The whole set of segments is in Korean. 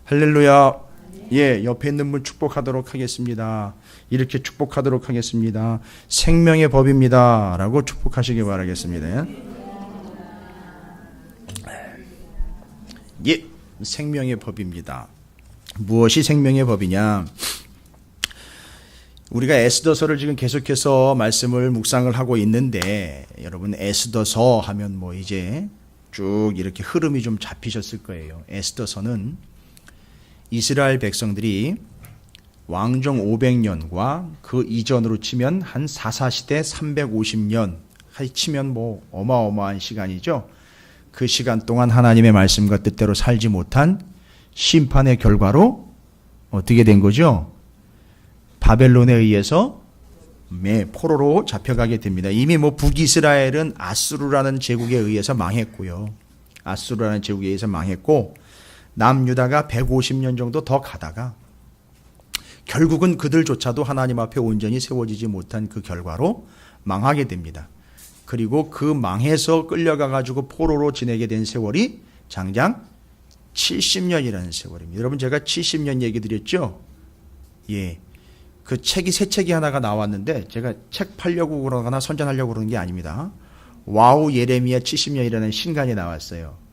할렐루야. 예, 옆에 있는 분 축복하도록 하겠습니다. 이렇게 축복하도록 하겠습니다. 생명의 법입니다. 라고 축복하시기 바라겠습니다. 예, 생명의 법입니다. 무엇이 생명의 법이냐? 우리가 에스더서를 지금 계속해서 말씀을 묵상을 하고 있는데, 여러분 에스더서 하면 뭐 이제 쭉 이렇게 흐름이 좀 잡히셨을 거예요. 에스더서는 이스라엘 백성들이 왕정 500년과 그 이전으로 치면 한 사사시대 350년 치면 뭐 어마어마한 시간이죠. 그 시간 동안 하나님의 말씀과 뜻대로 살지 못한 심판의 결과로 어떻게 된 거죠? 바벨론에 의해서 포로로 잡혀가게 됩니다. 이미 뭐 북이스라엘은 아수르라는 제국에 의해서 망했고요. 아수르라는 제국에 의해서 망했고, 남유다가 150년 정도 더 가다가 결국은 그들조차도 하나님 앞에 온전히 세워지지 못한 그 결과로 망하게 됩니다. 그리고 그 망해서 끌려가 가지고 포로로 지내게 된 세월이 장장 70년이라는 세월입니다. 여러분 제가 70년 얘기 드렸죠? 예. 그 책이 새 책이 하나가 나왔는데 제가 책 팔려고 그러거나 선전하려고 그러는 게 아닙니다. 와우 예레미야 70년이라는 신간이 나왔어요.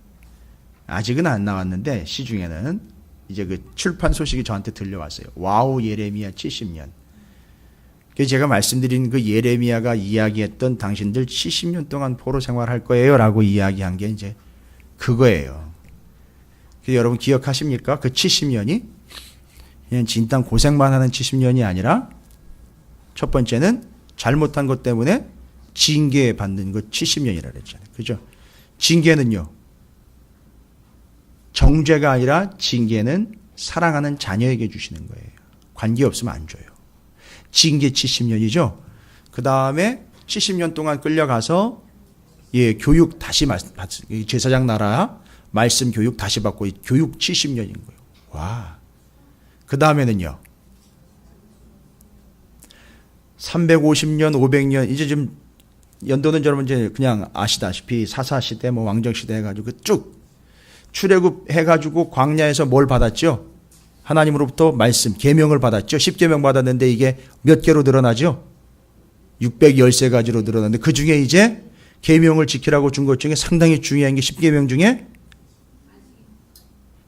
아직은 안 나왔는데 시중에는 이제 그 출판 소식이 저한테 들려왔어요. 와우 예레미야 70년. 그래서 제가 말씀드린 그 예레미야가 이야기했던 당신들 70년 동안 포로 생활할 거예요 라고 이야기한 게 이제 그거예요. 그래서 여러분 기억하십니까? 그 70년이 그냥 진단 고생만 하는 70년이 아니라 첫 번째는 잘못한 것 때문에 징계 받는 것 70년이라 그랬잖아요. 그죠? 징계는요. 정죄가 아니라 징계는 사랑하는 자녀에게 주시는 거예요. 관계없으면 안 줘요. 징계 70년이죠. 그 다음에 70년 동안 끌려가서 교육 다시 제사장 나라 말씀 교육 다시 받고 교육 70년인 거예요. 와. 그 다음에는요. 350년, 500년 이제 좀 연도는 여러분 이제 그냥 아시다시피 사사시대 뭐 왕정시대 해가지고 쭉 출애굽 해가지고 광야에서 뭘 받았죠? 하나님으로부터 말씀, 계명을 받았죠. 10계명 받았는데 이게 몇 개로 늘어나죠? 613가지로 늘어났는데 그 중에 이제 계명을 지키라고 준 것 중에 상당히 중요한 게 10계명 중에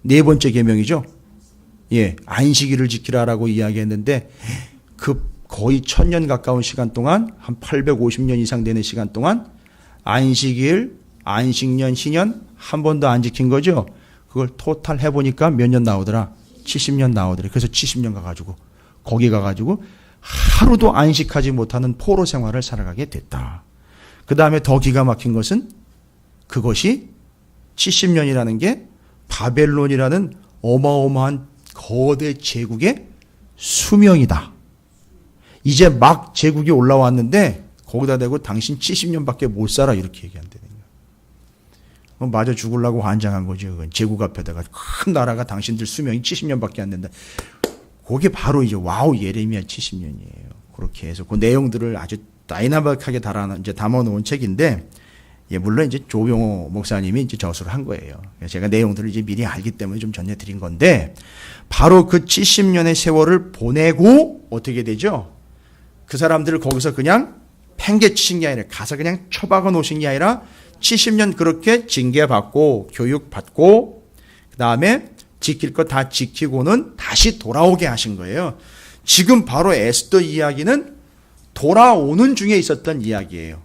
네 번째 계명이죠. 예, 안식일을 지키라라고 이야기했는데 그 거의 1000년 가까운 시간 동안 한 850년 이상 되는 시간 동안 안식일, 안식년, 신년 한 번도 안 지킨 거죠. 그걸 토탈 해보니까 몇 년 나오더라? 70년 나오더라. 그래서 70년 가가지고 거기 가가지고 하루도 안식하지 못하는 포로 생활을 살아가게 됐다. 그 다음에 더 기가 막힌 것은 그것이 70년이라는 게 바벨론이라는 어마어마한 거대 제국의 수명이다. 이제 막 제국이 올라왔는데 거기다 대고 당신 70년밖에 못 살아 이렇게 얘기한다는 거야. 맞아 죽으려고 환장한 거죠. 제국 앞에다가 큰 나라가 당신들 수명이 70년밖에 안 된다. 그게 바로 이제 와우 예레미야 70년이에요. 그렇게 해서 그 내용들을 아주 다이나믹하게 담아놓은 책인데, 물론 이제 조병호 목사님이 이제 저술을 한 거예요. 제가 내용들을 이제 미리 알기 때문에 좀 전해드린 건데, 바로 그 70년의 세월을 보내고 어떻게 되죠? 그 사람들을 거기서 그냥 팽개치신 게 아니라 가서 그냥 처박아 놓으신 게 아니라 70년 그렇게 징계받고 교육받고 그 다음에 지킬 거 다 지키고는 다시 돌아오게 하신 거예요. 지금 바로 에스더 이야기는 돌아오는 중에 있었던 이야기예요.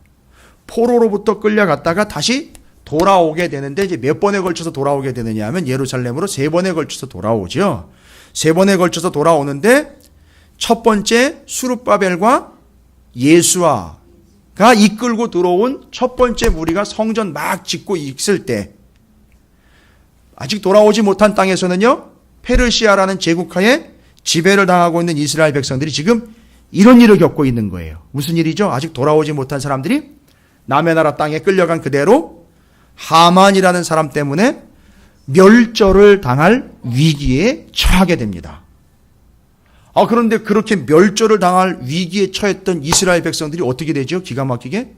포로로부터 끌려갔다가 다시 돌아오게 되는데 이제 몇 번에 걸쳐서 돌아오게 되느냐 하면 예루살렘으로 3번에 걸쳐서 돌아오죠. 3번에 걸쳐서 돌아오는데 첫 번째 수룹바벨과 예수아가 이끌고 들어온 첫 번째 무리가 성전 막 짓고 있을 때 아직 돌아오지 못한 땅에서는요, 페르시아라는 제국하에 지배를 당하고 있는 이스라엘 백성들이 지금 이런 일을 겪고 있는 거예요. 무슨 일이죠? 아직 돌아오지 못한 사람들이 남의 나라 땅에 끌려간 그대로 하만이라는 사람 때문에 멸절을 당할 위기에 처하게 됩니다. 그런데 그렇게 멸절을 당할 위기에 처했던 이스라엘 백성들이 어떻게 되죠? 기가 막히게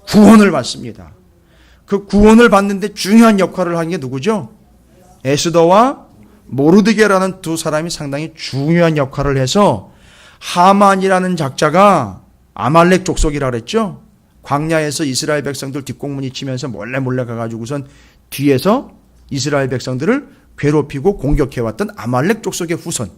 구원을 받습니다. 그 구원을 받는데 중요한 역할을 한 게 누구죠? 에스더와 모르드게라는 두 사람이 상당히 중요한 역할을 해서 하만이라는 작자가 아말렉 족속이라 그랬죠. 광야에서 이스라엘 백성들 뒷공문이 치면서 몰래 가가지고선 뒤에서 이스라엘 백성들을 괴롭히고 공격해왔던 아말렉 족속의 후손.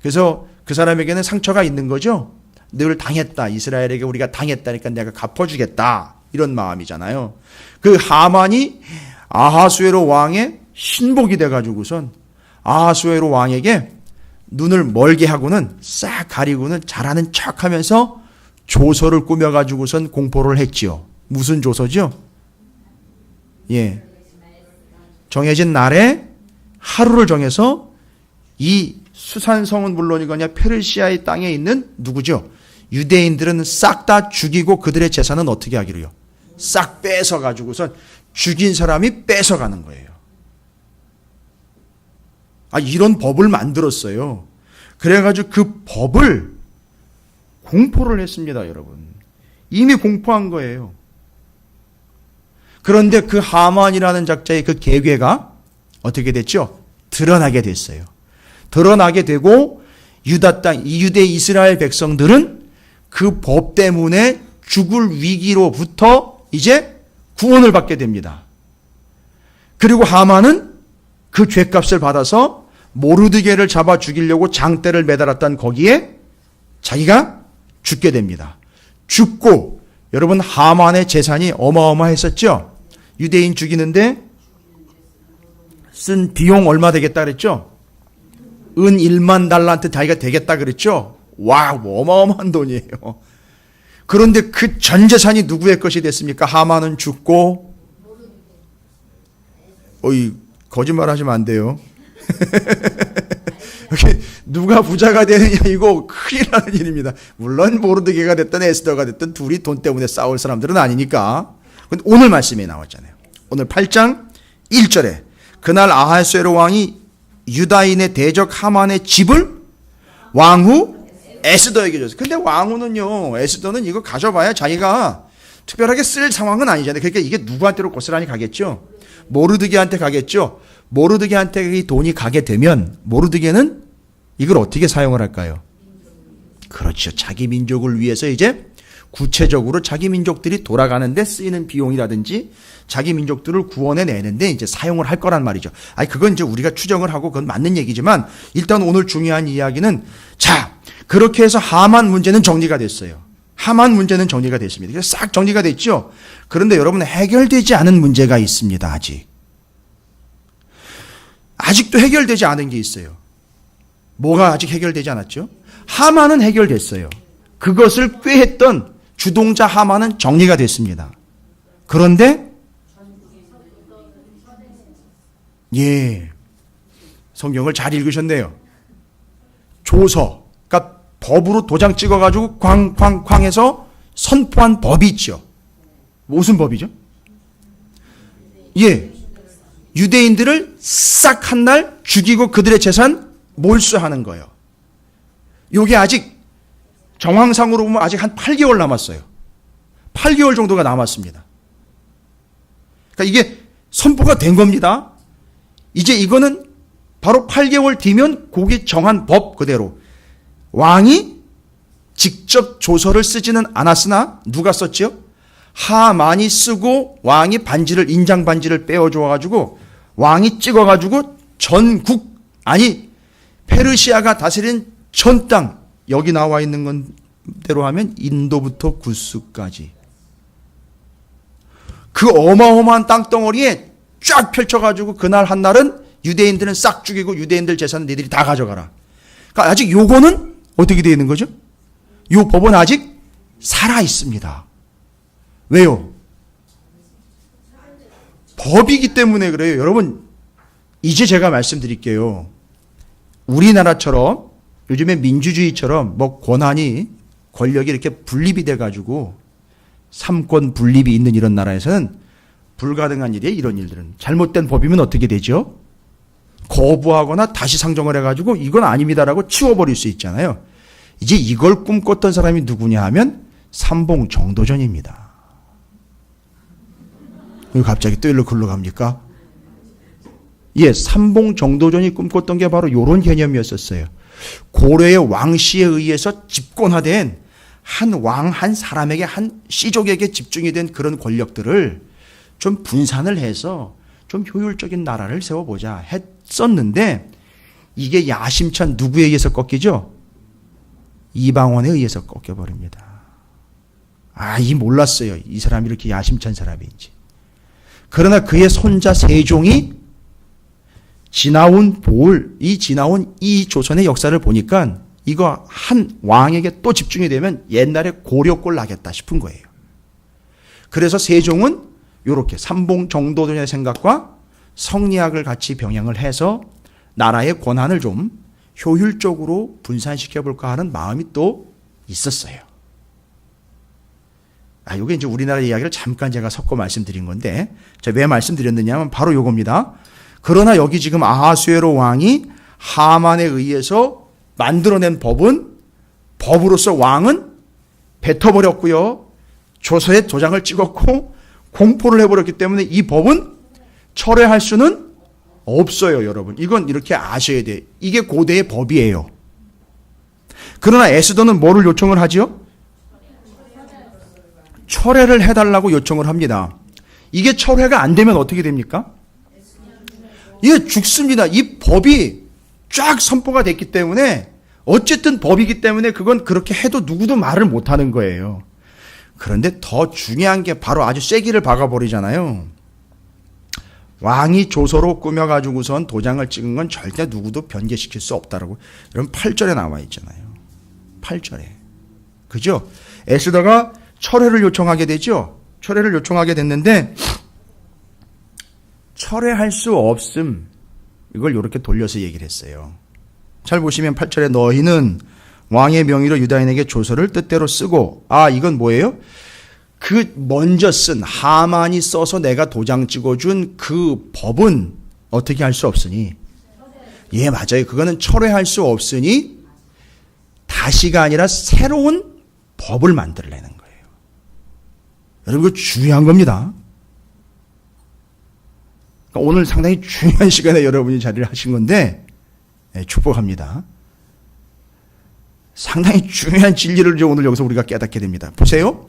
그래서 그 사람에게는 상처가 있는 거죠. 늘 당했다. 이스라엘에게 우리가 당했다니까 내가 갚아주겠다. 이런 마음이잖아요. 그 하만이 아하수에로 왕의 신복이 돼가지고선 아하수에로 왕에게 눈을 멀게 하고는 싹 가리고는 잘하는 척하면서 조서를 꾸며가지고선 공포를 했지요. 무슨 조서죠? 예, 정해진 날에 하루를 정해서 이 수산성은 물론이거냐 페르시아의 땅에 있는 누구죠? 유대인들은 싹 다 죽이고 그들의 재산은 어떻게 하기로요? 싹 뺏어가지고선 죽인 사람이 뺏어가는 거예요. 이런 법을 만들었어요. 그래가지고 그 법을 공포를 했습니다, 여러분. 이미 공포한 거예요. 그런데 그 하만이라는 작자의 그 계획가 어떻게 됐죠? 드러나게 됐어요. 드러나게 되고 유다 땅, 유대 이스라엘 백성들은 그 법 때문에 죽을 위기로부터 이제 구원을 받게 됩니다. 그리고 하만은 그 죄값을 받아서 모르드게를 잡아 죽이려고 장대를 매달았던 거기에 자기가 죽게 됩니다. 죽고 여러분 하만의 재산이 어마어마했었죠. 유대인 죽이는데 쓴 비용 얼마 되겠다 그랬죠. 은 1만 달란트 자기가 되겠다 그랬죠. 와, 어마어마한 돈이에요. 그런데 그 전 재산이 누구의 것이 됐습니까? 하만은 죽고 거짓말 하시면 안 돼요. 누가 부자가 되느냐 이거 큰일 나는 일입니다. 물론 모르드게가 됐든 에스더가 됐든 둘이 돈 때문에 싸울 사람들은 아니니까. 근데 오늘 말씀에 나왔잖아요. 오늘 8장 1절에 그날 아하수에로 왕이 유다인의 대적 하만의 집을 왕후 에스더에게 줬어요. 근데 왕후는요, 에스더는 이거 가져봐야 자기가 특별하게 쓸 상황은 아니잖아요. 그러니까 이게 누구한테로 고스란히 가겠죠? 모르드게한테 가겠죠? 모르드게한테 이 돈이 가게 되면 모르드게는 이걸 어떻게 사용을 할까요? 그렇죠. 자기 민족을 위해서 이제 구체적으로 자기 민족들이 돌아가는데 쓰이는 비용이라든지 자기 민족들을 구원해내는데 이제 사용을 할 거란 말이죠. 그건 이제 우리가 추정을 하고 그건 맞는 얘기지만 일단 오늘 중요한 이야기는 자, 그렇게 해서 하만 문제는 정리가 됐어요. 하만 문제는 정리가 됐습니다. 그래서 싹 정리가 됐죠. 그런데 여러분 해결되지 않은 문제가 있습니다. 아직도 해결되지 않은 게 있어요. 뭐가 아직 해결되지 않았죠? 하만은 해결됐어요. 그것을 꾀했던 주동자 하만은 정리가 됐습니다. 그런데 성경을 잘 읽으셨네요. 조서, 그러니까 법으로 도장 찍어가지고 쾅쾅쾅해서 선포한 법이 있죠. 무슨 법이죠? 유대인들을 싹 한 날 죽이고 그들의 재산 몰수하는 거예요. 이게 아직 정황상으로 보면 아직 한 8개월 남았어요. 8개월 정도가 남았습니다. 그러니까 이게 선포가 된 겁니다. 이제 이거는 바로 8개월 뒤면 거기 정한 법 그대로 왕이 직접 조서를 쓰지는 않았으나 누가 썼죠? 하만이 쓰고 왕이 반지를 인장 반지를 빼어줘가지고 왕이 찍어가지고 전국 페르시아가 다스린 전 땅 여기 나와 있는 건대로 하면 인도부터 구스까지 그 어마어마한 땅덩어리에 쫙 펼쳐가지고 그날 한날은 유대인들은 싹 죽이고 유대인들 재산은 니들이 다 가져가라. 그러니까 아직 요거는 어떻게 되어 있는 거죠? 요 법은 아직 살아 있습니다. 왜요? 법이기 때문에 그래요. 여러분 이제 제가 말씀드릴게요. 우리나라처럼 요즘에 민주주의처럼 권력이 이렇게 분립이 돼가지고 삼권 분립이 있는 이런 나라에서는 불가능한 일이에요. 이런 일들은. 잘못된 법이면 어떻게 되죠? 거부하거나 다시 상정을 해가지고 이건 아닙니다라고 치워버릴 수 있잖아요. 이제 이걸 꿈꿨던 사람이 누구냐 하면 삼봉 정도전입니다. 왜 갑자기 또 일로 글로 갑니까? 예, 삼봉 정도전이 꿈꿨던 게 바로 이런 개념이었었어요. 고려의 왕씨에 의해서 집권화된 한 왕, 한 사람에게, 한 씨족에게 집중이 된 그런 권력들을 좀 분산을 해서 좀 효율적인 나라를 세워보자 했었는데, 이게 야심찬 누구에 의해서 꺾이죠? 이방원에 의해서 꺾여버립니다. 이 몰랐어요. 이 사람이 이렇게 야심찬 사람인지. 그러나 그의 손자 세종이 지나온 이 조선의 역사를 보니까 이거 한 왕에게 또 집중이 되면 옛날에 고려꼴 나겠다 싶은 거예요. 그래서 세종은 이렇게 삼봉 정도전의 생각과 성리학을 같이 병행을 해서 나라의 권한을 좀 효율적으로 분산시켜볼까 하는 마음이 또 있었어요. 이게 이제 우리나라 이야기를 잠깐 제가 섞어 말씀드린 건데, 제가 왜 말씀드렸느냐 하면 바로 요겁니다. 그러나 여기 지금 아하수에로 왕이 하만에 의해서 만들어낸 법으로서 왕은 뱉어버렸고요. 조서에 도장을 찍었고 공포를 해버렸기 때문에 이 법은 철회할 수는 없어요, 여러분. 이건 이렇게 아셔야 돼요. 이게 고대의 법이에요. 그러나 에스더는 뭐를 요청을 하지요? 철회를 해달라고 요청을 합니다. 이게 철회가 안 되면 어떻게 됩니까? 이게 죽습니다. 이 법이 쫙 선포가 됐기 때문에, 어쨌든 법이기 때문에 그건 그렇게 해도 누구도 말을 못하는 거예요. 그런데 더 중요한 게 바로 아주 쐐기를 박아버리잖아요. 왕이 조서로 꾸며가지고선 도장을 찍은 건 절대 누구도 변개시킬 수 없다라고 여러분 8절에 나와 있잖아요. 8절에. 그죠? 에스더가 철회를 요청하게 되죠. 철회를 요청하게 됐는데 철회할 수 없음, 이걸 이렇게 돌려서 얘기를 했어요. 잘 보시면 8절에 너희는 왕의 명의로 유다인에게 조서를 뜻대로 쓰고, 이건 뭐예요? 그 먼저 쓴 하만이 써서 내가 도장 찍어준 그 법은 어떻게 할 수 없으니, 예, 맞아요. 그거는 철회할 수 없으니 다시가 아니라 새로운 법을 만들어내는 거예요. 여러분, 이거 중요한 겁니다. 그러니까 오늘 상당히 중요한 시간에 여러분이 자리를 하신 건데, 네, 축복합니다. 상당히 중요한 진리를 오늘 여기서 우리가 깨닫게 됩니다. 보세요.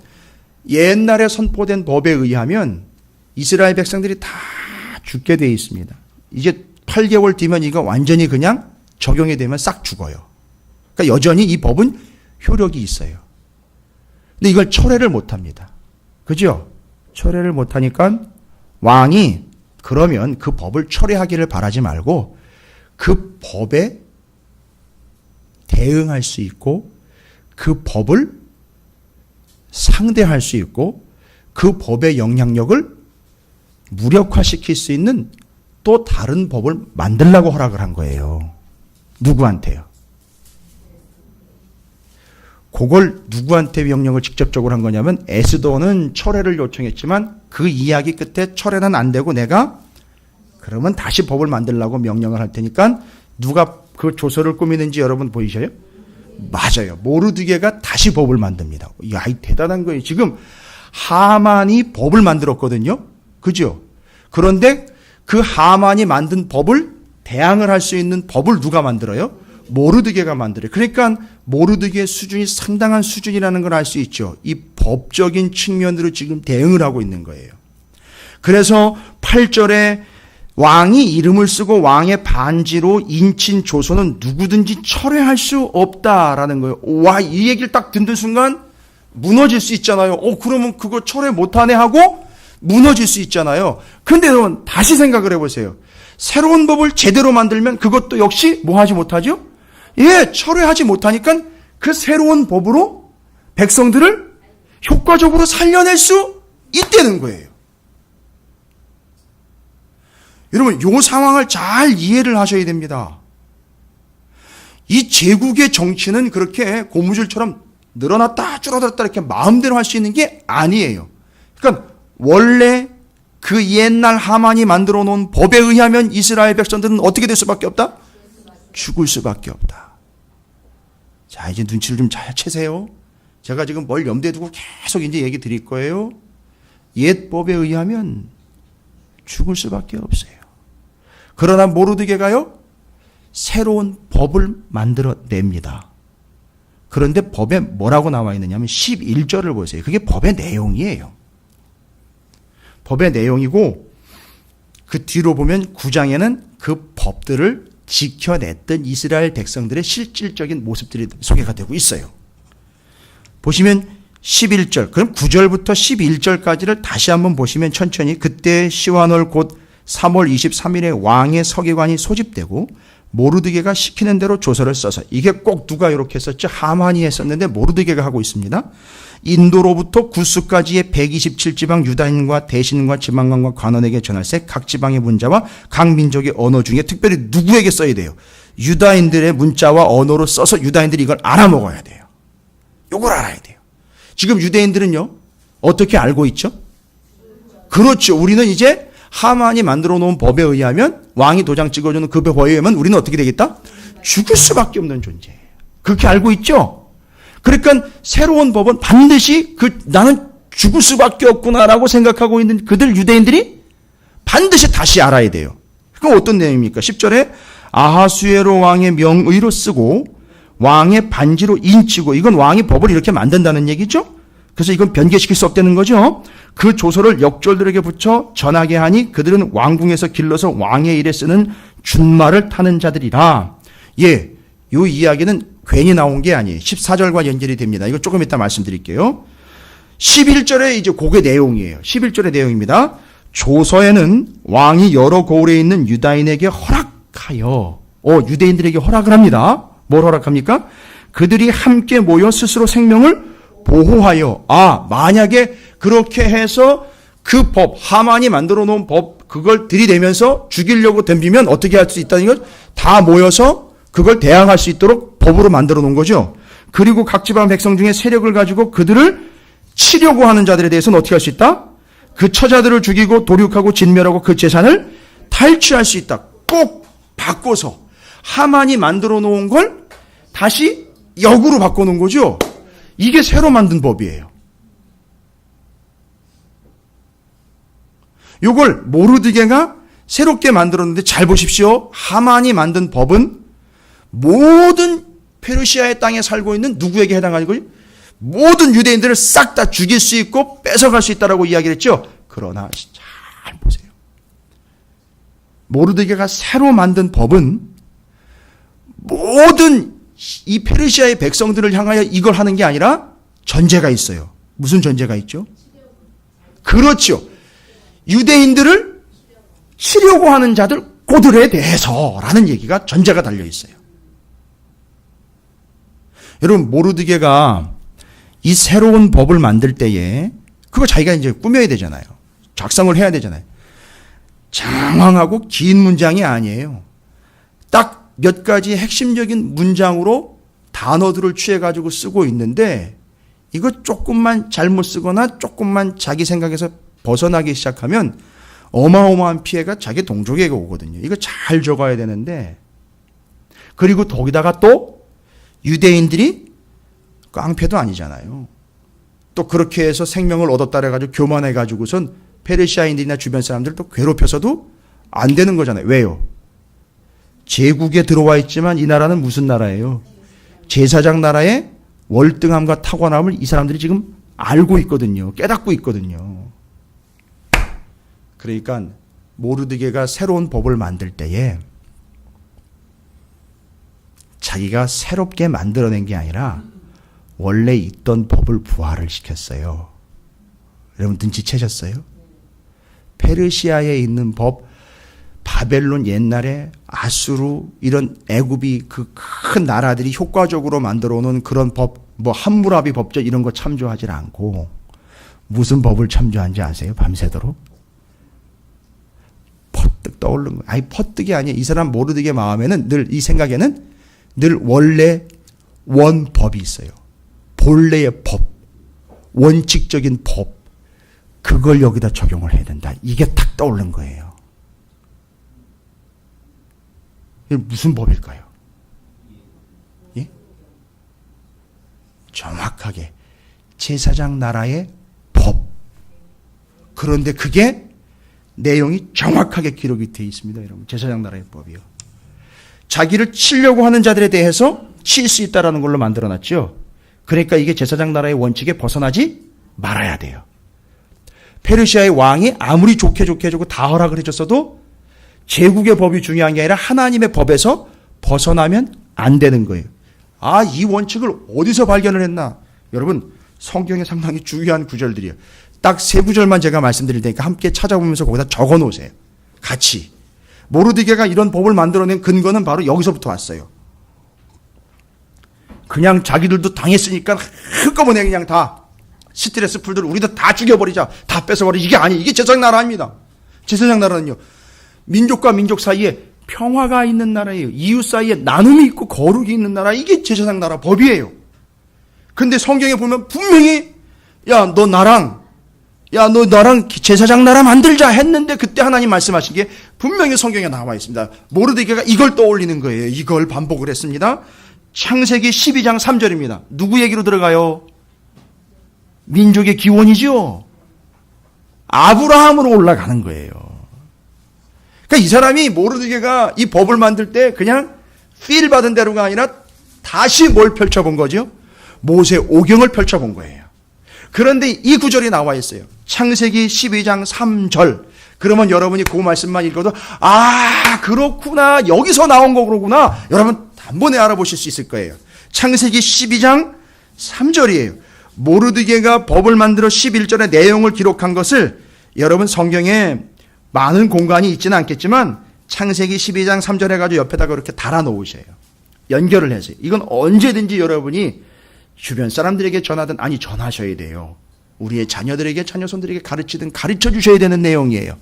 옛날에 선포된 법에 의하면 이스라엘 백성들이 다 죽게 되어 있습니다. 이제 8개월 뒤면 이거 완전히 그냥 적용이 되면 싹 죽어요. 그러니까 여전히 이 법은 효력이 있어요. 근데 이걸 철회를 못합니다. 그죠? 철회를 못하니까 왕이 그러면 그 법을 철회하기를 바라지 말고 그 법에 대응할 수 있고 그 법을 상대할 수 있고 그 법의 영향력을 무력화시킬 수 있는 또 다른 법을 만들라고 허락을 한 거예요. 누구한테요? 그걸 누구한테 명령을 직접적으로 한 거냐면 에스더는 철회를 요청했지만 그 이야기 끝에 철회는 안 되고 내가 그러면 다시 법을 만들라고 명령을 할 테니까 누가 그 조서를 꾸미는지 여러분 보이셔요? 맞아요. 모르드게가 다시 법을 만듭니다. 이야, 대단한 거예요. 지금 하만이 법을 만들었거든요. 그죠? 그런데 그 하만이 만든 법을 대항을 할 수 있는 법을 누가 만들어요? 모르드게가 만들어요. 그러니까 모르드게의 수준이 상당한 수준이라는 걸 알 수 있죠. 이 법적인 측면으로 지금 대응을 하고 있는 거예요. 그래서 8절에 왕이 이름을 쓰고 왕의 반지로 인친 조서는 누구든지 철회할 수 없다라는 거예요. 와, 이 얘기를 딱 듣는 순간 무너질 수 있잖아요. 그러면 그거 철회 못하네 하고 무너질 수 있잖아요. 근데 여러분 다시 생각을 해보세요. 새로운 법을 제대로 만들면 그것도 역시 뭐 하지 못하죠? 예, 철회하지 못하니까 그 새로운 법으로 백성들을 효과적으로 살려낼 수 있다는 거예요. 여러분, 이 상황을 잘 이해를 하셔야 됩니다. 이 제국의 정치는 그렇게 고무줄처럼 늘어났다 줄어들었다 이렇게 마음대로 할 수 있는 게 아니에요. 그러니까 원래 그 옛날 하만이 만들어 놓은 법에 의하면 이스라엘 백성들은 어떻게 될 수밖에 없다? 죽을 수밖에 없다. 자, 이제 눈치를 좀 잘 채세요. 제가 지금 뭘 염두에 두고 계속 이제 얘기 드릴 거예요. 옛 법에 의하면 죽을 수밖에 없어요. 그러나 모르드게가요, 새로운 법을 만들어냅니다. 그런데 법에 뭐라고 나와 있느냐면 11절을 보세요. 그게 법의 내용이에요. 법의 내용이고 그 뒤로 보면 9장에는 그 법들을 지켜냈던 이스라엘 백성들의 실질적인 모습들이 소개가 되고 있어요. 보시면 11절, 그럼 9절부터 11절까지를 다시 한번 보시면 천천히, 그때 시완월 곧 3월 23일에 왕의 서기관이 소집되고 모르드게가 시키는 대로 조서를 써서, 이게 꼭 누가 이렇게 했었죠? 하만이 했었는데 모르드게가 하고 있습니다. 인도로부터 구스까지의 127지방 유다인과 대신과 지방관과 관원에게 전할세 각 지방의 문자와 각 민족의 언어 중에 특별히 누구에게 써야 돼요? 유다인들의 문자와 언어로 써서 유다인들이 이걸 알아먹어야 돼요. 이걸 알아야 돼요. 지금 유대인들은요, 어떻게 알고 있죠? 그렇죠. 우리는 이제 하만이 만들어 놓은 법에 의하면, 왕이 도장 찍어주는 그 법에 의하면 우리는 어떻게 되겠다? 죽을 수밖에 없는 존재예요. 그렇게 알고 있죠? 그러니까 새로운 법은 반드시 나는 죽을 수밖에 없구나라고 생각하고 있는 그들 유대인들이 반드시 다시 알아야 돼요. 그럼 어떤 내용입니까? 10절에 아하수에로 왕의 명의로 쓰고 왕의 반지로 인치고, 이건 왕이 법을 이렇게 만든다는 얘기죠. 그래서 이건 변개시킬 수 없다는 거죠. 그 조서를 역졸들에게 붙여 전하게 하니 그들은 왕궁에서 길러서 왕의 일에 쓰는 준말을 타는 자들이라. 예, 이 이야기는 괜히 나온 게 아니에요. 14절과 연결이 됩니다. 이거 조금 이따 말씀드릴게요. 11절에 이제 그게 내용이에요. 11절의 내용입니다. 조서에는 왕이 여러 고을에 있는 유다인에게 허락하여, 유대인들에게 허락을 합니다. 뭘 허락합니까? 그들이 함께 모여 스스로 생명을 보호하여, 만약에 그렇게 해서 그 법, 하만이 만들어 놓은 법, 그걸 들이대면서 죽이려고 덤비면 어떻게 할 수 있다는 것, 다 모여서 그걸 대항할 수 있도록 법으로 만들어 놓은 거죠. 그리고 각 지방 백성 중에 세력을 가지고 그들을 치려고 하는 자들에 대해서는 어떻게 할 수 있다? 그 처자들을 죽이고 도륙하고 진멸하고 그 재산을 탈취할 수 있다. 꼭 바꿔서 하만이 만들어 놓은 걸 다시 역으로 바꿔놓은 거죠. 이게 새로 만든 법이에요. 이걸 모르드게가 새롭게 만들었는데, 잘 보십시오. 하만이 만든 법은 모든 페르시아의 땅에 살고 있는 누구에게 해당하는 거예요? 모든 유대인들을 싹 다 죽일 수 있고 뺏어갈 수 있다라고 이야기를 했죠. 그러나 잘 보세요. 모르드게가 새로 만든 법은 모든 이 페르시아의 백성들을 향하여 이걸 하는 게 아니라 전제가 있어요. 무슨 전제가 있죠? 그렇죠. 유대인들을 치려고 하는 자들 그들에 대해서라는 얘기가 전제가 달려 있어요. 여러분, 모르드게가 이 새로운 법을 만들 때에 그거 자기가 이제 꾸며야 되잖아요. 작성을 해야 되잖아요. 장황하고 긴 문장이 아니에요. 딱 몇 가지 핵심적인 문장으로 단어들을 취해가지고 쓰고 있는데, 이거 조금만 잘못 쓰거나 조금만 자기 생각에서 벗어나기 시작하면 어마어마한 피해가 자기 동족에게 오거든요. 이거 잘 적어야 되는데, 그리고 거기다가 또 유대인들이 깡패도 아니잖아요. 또 그렇게 해서 생명을 얻었다 해가지고 교만해가지고선 페르시아인들이나 주변 사람들을 또 괴롭혀서도 안 되는 거잖아요. 왜요? 제국에 들어와 있지만 이 나라는 무슨 나라예요? 제사장 나라의 월등함과 탁월함을 이 사람들이 지금 알고 있거든요. 깨닫고 있거든요. 그러니까 모르드게가 새로운 법을 만들 때에 자기가 새롭게 만들어낸 게 아니라 원래 있던 법을 부활을 시켰어요. 여러분 눈치채셨어요? 페르시아에 있는 법, 바벨론 옛날에 아수르 이런 애굽이 그 큰 나라들이 효과적으로 만들어 놓은 그런 법, 뭐 함무라비 법전 이런 거 참조하지 않고 무슨 법을 참조한지 아세요? 밤새도록? 퍼뜩 떠오르는 거예요. 아니 퍼뜩이 아니에요. 이 사람 모르드게 마음에는 늘 이 생각에는 늘 원래 원법이 있어요. 본래의 법, 원칙적인 법, 그걸 여기다 적용을 해야 된다. 이게 탁 떠오른 거예요. 이게 무슨 법일까요? 예? 정확하게 제사장 나라의 법. 그런데 그게 내용이 정확하게 기록이 되어 있습니다. 여러분, 제사장 나라의 법이요. 자기를 치려고 하는 자들에 대해서 칠 수 있다라는 걸로 만들어놨죠. 그러니까 이게 제사장 나라의 원칙에 벗어나지 말아야 돼요. 페르시아의 왕이 아무리 좋게 해주고 다 허락을 해줬어도 제국의 법이 중요한 게 아니라 하나님의 법에서 벗어나면 안 되는 거예요. 아, 이 원칙을 어디서 발견을 했나? 여러분, 성경에 상당히 중요한 구절들이에요. 딱 세 구절만 제가 말씀드릴 테니까 함께 찾아보면서 거기다 적어 놓으세요. 같이. 모르드게가 이런 법을 만들어낸 근거는 바로 여기서부터 왔어요. 그냥 자기들도 당했으니까 한꺼번에 그냥 다 스트레스 풀들 우리도 다 죽여버리자, 다 뺏어버리자. 이게 아니에요. 이게 제사장 나라 아닙니다. 제사장 나라는요, 민족과 민족 사이에 평화가 있는 나라예요. 이웃 사이에 나눔이 있고 거룩이 있는 나라. 이게 제사장 나라 법이에요. 근데 성경에 보면 분명히 너 나랑 제사장 나라 만들자 했는데 그때 하나님 말씀하신 게 분명히 성경에 나와 있습니다. 모르드게가 이걸 떠올리는 거예요. 이걸 반복을 했습니다. 창세기 12장 3절입니다. 누구 얘기로 들어가요? 민족의 기원이죠. 아브라함으로 올라가는 거예요. 그러니까 이 사람이 모르드게가 이 법을 만들 때 그냥 필 받은 대로가 아니라 다시 뭘 펼쳐본 거죠? 모세 오경을 펼쳐본 거예요. 그런데 이 구절이 나와 있어요. 창세기 12장 3절. 그러면 여러분이 그 말씀만 읽어도 그렇구나. 여기서 나온 거구나. 여러분 단번에 알아보실 수 있을 거예요. 창세기 12장 3절이에요. 모르드게가 법을 만들어 11절의 내용을 기록한 것을 여러분 성경에 많은 공간이 있지는 않겠지만 창세기 12장 3절 해가지고 옆에다가 이렇게 달아 놓으셔요. 연결을 해서. 이건 언제든지 여러분이 주변 사람들에게 전하든 전하셔야 돼요. 우리의 자녀들에게 자녀손들에게 가르치든 가르쳐 주셔야 되는 내용이에요.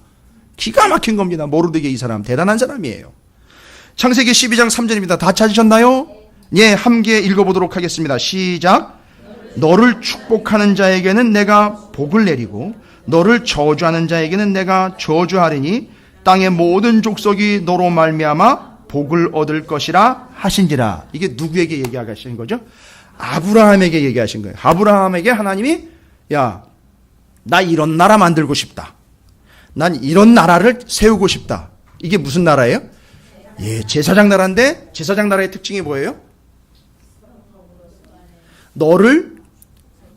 기가 막힌 겁니다. 모르드게 이 사람 대단한 사람이에요. 창세기 12장 3절입니다. 다 찾으셨나요? 예, 함께 읽어보도록 하겠습니다. 시작. 너를 축복하는 자에게는 내가 복을 내리고 너를 저주하는 자에게는 내가 저주하리니 땅의 모든 족속이 너로 말미암아 복을 얻을 것이라 하신지라. 이게 누구에게 얘기하신 거죠? 아브라함에게 얘기하신 거예요. 아브라함에게 하나님이 나 이런 나라 만들고 싶다. 난 이런 나라를 세우고 싶다. 이게 무슨 나라예요? 예, 제사장 나라인데 제사장 나라의 특징이 뭐예요? 너를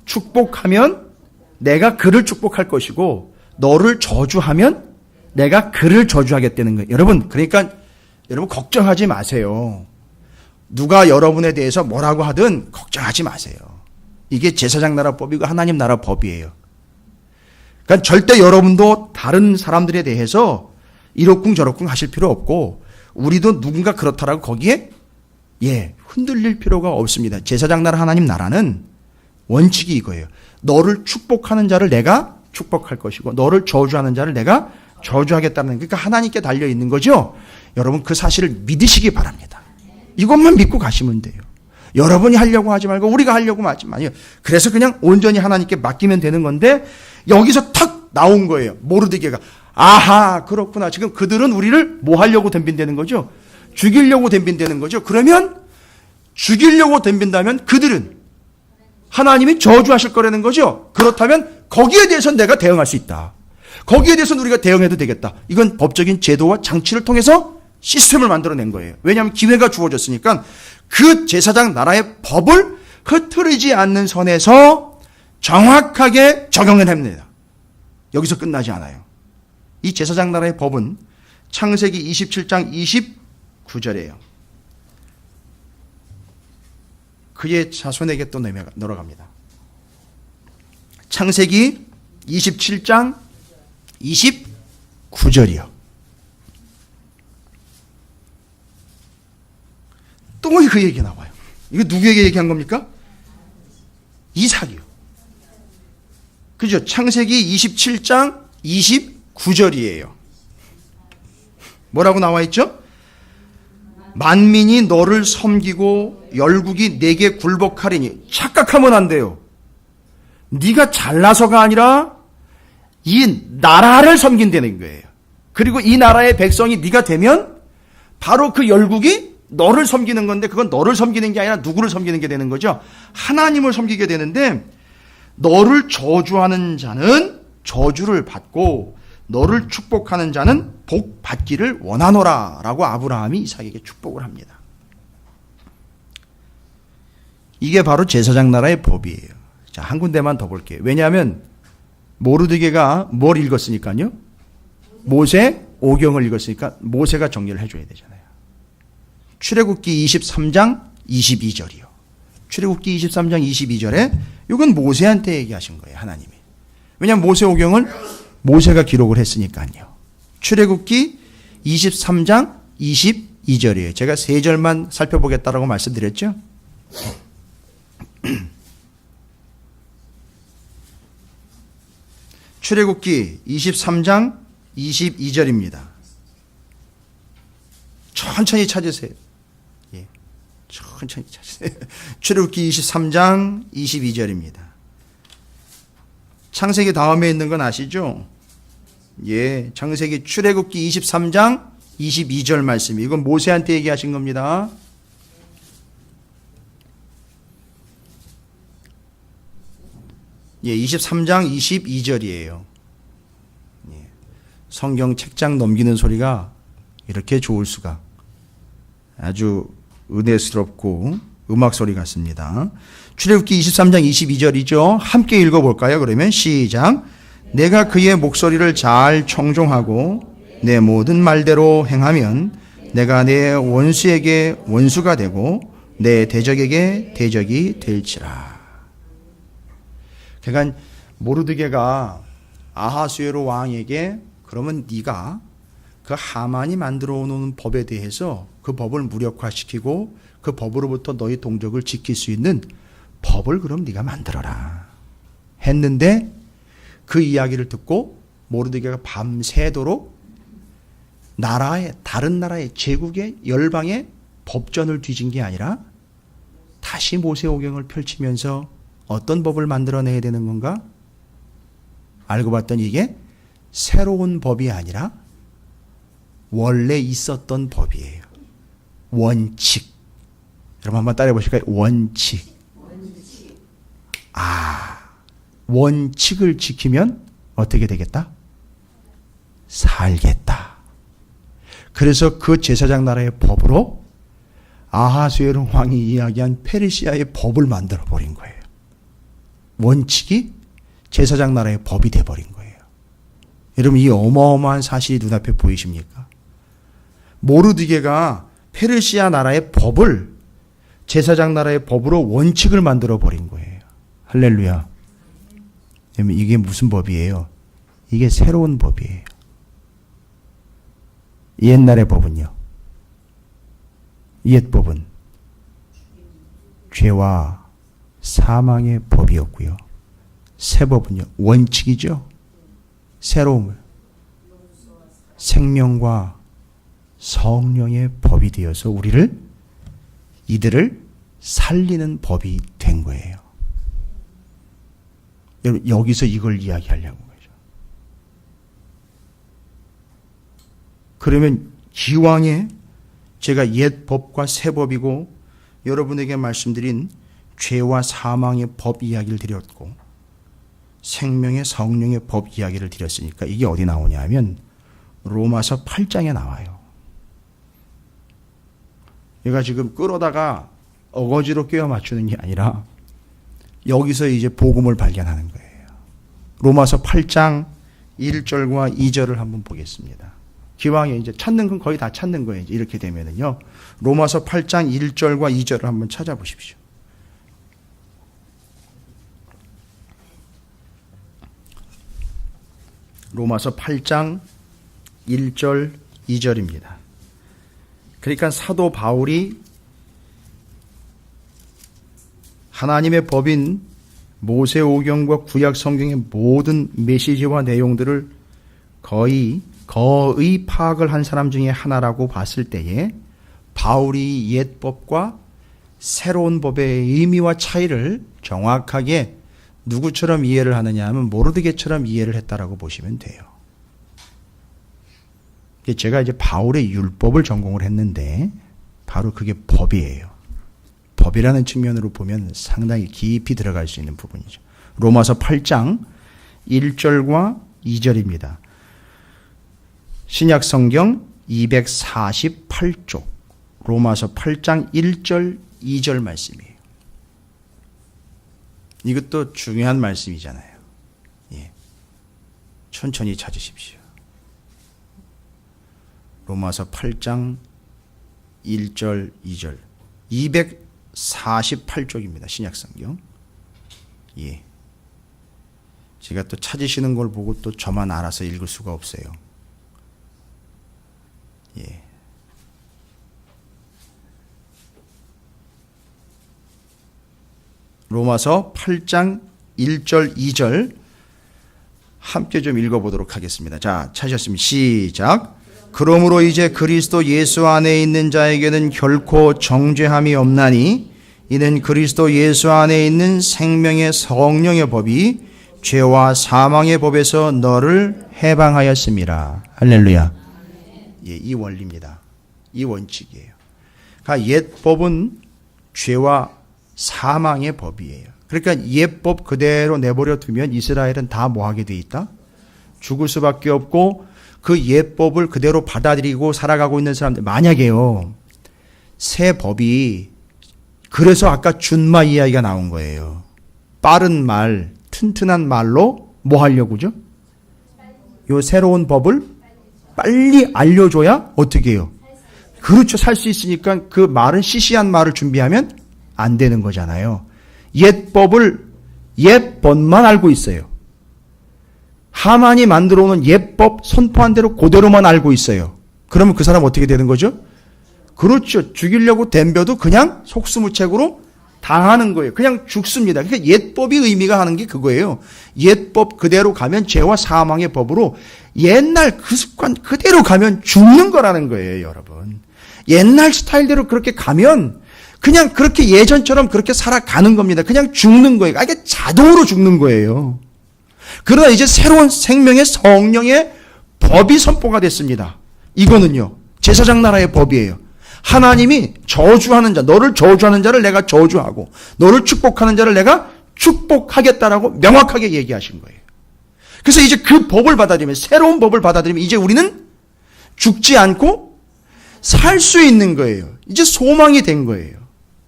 축복하면 내가 그를 축복할 것이고 너를 저주하면 내가 그를 저주하겠다는 거예요. 여러분, 그러니까 여러분 걱정하지 마세요. 누가 여러분에 대해서 뭐라고 하든 걱정하지 마세요. 이게 제사장 나라 법이고 하나님 나라 법이에요. 그러니까 절대 여러분도 다른 사람들에 대해서 이러쿵 저러쿵 하실 필요 없고 우리도 누군가 그렇다라고 거기에 흔들릴 필요가 없습니다. 제사장 나라 하나님 나라는 원칙이 이거예요. 너를 축복하는 자를 내가 축복할 것이고 너를 저주하는 자를 내가 저주하겠다는, 그러니까 하나님께 달려 있는 거죠. 여러분 그 사실을 믿으시기 바랍니다. 이것만 믿고 가시면 돼요. 여러분이 하려고 하지 말고 우리가 하려고 하지 마요. 그래서 그냥 온전히 하나님께 맡기면 되는 건데 여기서 탁 나온 거예요. 모르드게가 그렇구나. 지금 그들은 우리를 뭐 하려고 덤빈다는 거죠? 죽이려고 덤빈다는 거죠. 그러면 죽이려고 덤빈다면 그들은 하나님이 저주하실 거라는 거죠. 그렇다면 거기에 대해서는 내가 대응할 수 있다. 거기에 대해서는 우리가 대응해도 되겠다. 이건 법적인 제도와 장치를 통해서 시스템을 만들어낸 거예요. 왜냐하면 기회가 주어졌으니까 그 제사장 나라의 법을 흐트리지 않는 선에서 정확하게 적용을 합니다. 여기서 끝나지 않아요. 이 제사장 나라의 법은 창세기 27장 29절이에요. 그의 자손에게 또 넘어갑니다. 창세기 27장 29절이요. 또 그 얘기 나와요. 이거 누구에게 얘기한 겁니까? 이삭이요. 그죠? 창세기 27장 29절이에요. 뭐라고 나와 있죠? 만민이 너를 섬기고 열국이 내게 굴복하리니. 착각하면 안 돼요. 네가 잘나서가 아니라 이 나라를 섬긴다는 거예요. 그리고 이 나라의 백성이 네가 되면 바로 그 열국이 너를 섬기는 건데 그건 너를 섬기는 게 아니라 누구를 섬기는 게 되는 거죠? 하나님을 섬기게 되는데 너를 저주하는 자는 저주를 받고 너를 축복하는 자는 복 받기를 원하노라 라고 아브라함이 이삭에게 축복을 합니다. 이게 바로 제사장 나라의 법이에요. 자, 한 군데만 더 볼게요. 왜냐하면 모르드게가 뭘 읽었으니까요? 모세 오경을 읽었으니까 모세가 정리를 해줘야 되잖아요. 출애굽기 23장 22절이요. 출애굽기 23장 22절에 이건 모세한테 얘기하신 거예요. 하나님이. 왜냐하면 모세 오경을 모세가 기록을 했으니까요. 출애굽기 23장 22절이에요. 제가 3절만 살펴보겠다라고 말씀드렸죠. 출애굽기 23장 22절입니다. 천천히 찾으세요. 예, 천천히 찾으세요. 출애굽기 23장 22절입니다. 창세기 다음에 있는 건 아시죠? 예, 창세기 출애굽기 23장 22절 말씀. 이건 모세한테 얘기하신 겁니다. 예, 23장 22절이에요. 예, 성경 책장 넘기는 소리가 이렇게 좋을 수가. 아주 은혜스럽고 음악 소리 같습니다. 출애굽기 23장 22절이죠. 함께 읽어볼까요? 그러면 시작. 내가 그의 목소리를 잘 청종하고 내 모든 말대로 행하면 내가 내 원수에게 원수가 되고 내 대적에게 대적이 될지라. 그러니까 모르드게가 아하수에로 왕에게 그러면 네가 그 하만이 만들어 놓은 법에 대해서 그 법을 무력화시키고 그 법으로부터 너희 동족을 지킬 수 있는 법을 그럼 네가 만들어라 했는데 그 이야기를 듣고 모르드게가 밤새도록 다른 나라의 제국의 열방의 법전을 뒤진 게 아니라 다시 모세오경을 펼치면서 어떤 법을 만들어내야 되는 건가? 알고 봤더니 이게 새로운 법이 아니라 원래 있었던 법이에요. 원칙. 여러분 한번 따라해 보실까요? 원칙. 원칙을 지키면 어떻게 되겠다? 살겠다. 그래서 그 제사장 나라의 법으로 아하수에로 왕이 이야기한 페르시아의 법을 만들어 버린 거예요. 원칙이 제사장 나라의 법이 돼버린 거예요. 여러분 이 어마어마한 사실이 눈앞에 보이십니까? 모르드게가 페르시아 나라의 법을 제사장 나라의 법으로 원칙을 만들어 버린 거예요. 할렐루야. 이게 무슨 법이에요? 이게 새로운 법이에요. 옛날의 법은요. 옛 법은 죄와 사망의 법이었고요. 새 법은요. 원칙이죠. 새로움을 생명과 성령의 법이 되어서 이들을 살리는 법이 된 거예요. 여기서 이걸 이야기하려고 거죠. 그러면 기왕에 제가 옛 법과 새 법이고 여러분에게 말씀드린 죄와 사망의 법 이야기를 드렸고 생명의 성령의 법 이야기를 드렸으니까 이게 어디 나오냐 하면 로마서 8장에 나와요. 얘가 지금 끌어다가 어거지로 끼워 맞추는 게 아니라 여기서 이제 복음을 발견하는 거예요. 로마서 8장 1절과 2절을 한번 보겠습니다. 기왕에 이제 찾는 건 거의 다 찾는 거예요. 이제 이렇게 되면은요. 로마서 8장 1절과 2절을 한번 찾아보십시오. 로마서 8장 1절 2절입니다. 그러니까 사도 바울이 하나님의 법인 모세오경과 구약 성경의 모든 메시지와 내용들을 거의 파악을 한 사람 중에 하나라고 봤을 때에 바울이 옛 법과 새로운 법의 의미와 차이를 정확하게 누구처럼 이해를 하느냐 하면 모르드게처럼 이해를 했다라고 보시면 돼요. 제가 이제 바울의 율법을 전공을 했는데 바로 그게 법이에요. 법이라는 측면으로 보면 상당히 깊이 들어갈 수 있는 부분이죠. 로마서 8장 1절과 2절입니다. 신약 성경 248쪽 로마서 8장 1절 2절 말씀이에요. 이것도 중요한 말씀이잖아요. 예. 천천히 찾으십시오. 로마서 8장 1절 2절 248쪽입니다. 신약성경. 예. 제가 또 찾으시는 걸 보고 또 저만 알아서 읽을 수가 없어요. 예. 로마서 8장 1절 2절 함께 좀 읽어보도록 하겠습니다. 자, 찾으셨습니다. 시작. 그러므로 이제 그리스도 예수 안에 있는 자에게는 결코 정죄함이 없나니 이는 그리스도 예수 안에 있는 생명의 성령의 법이 죄와 사망의 법에서 너를 해방하였습니다. 할렐루야. 예, 이 원리입니다. 이 원칙이에요. 그러니까 옛 법은 죄와 사망의 법이에요. 그러니까 옛 법 그대로 내버려 두면 이스라엘은 다 뭐하게 돼 있다? 죽을 수밖에 없고 그 옛 법을 그대로 받아들이고 살아가고 있는 사람들 만약에요. 새 법이 그래서 아까 준마 이야기가 나온 거예요. 빠른 말, 튼튼한 말로 뭐 하려고죠? 요 새로운 법을 빨리 알려줘야 어떻게 해요? 그렇죠. 살 수 있으니까 그 말은 시시한 말을 준비하면 안 되는 거잖아요. 옛 법을 옛 법만 알고 있어요. 하만이 만들어 오는 옛 법 선포한 대로 그대로만 알고 있어요. 그러면 그 사람 어떻게 되는 거죠? 그렇죠. 죽이려고 덤벼도 그냥 속수무책으로 당하는 거예요. 그냥 죽습니다. 그러니까 옛법이 의미가 하는 게 그거예요. 옛법 그대로 가면 죄와 사망의 법으로 옛날 그 습관 그대로 가면 죽는 거라는 거예요, 여러분. 옛날 스타일대로 그렇게 가면 그냥 그렇게 예전처럼 그렇게 살아가는 겁니다. 그냥 죽는 거예요. 이게 자동으로 죽는 거예요. 그러나 이제 새로운 생명의 성령의 법이 선포가 됐습니다. 이거는요, 제사장 나라의 법이에요. 하나님이 저주하는 자, 너를 저주하는 자를 내가 저주하고 너를 축복하는 자를 내가 축복하겠다라고 명확하게 얘기하신 거예요. 그래서 이제 그 법을 받아들이면, 새로운 법을 받아들이면 이제 우리는 죽지 않고 살 수 있는 거예요. 이제 소망이 된 거예요.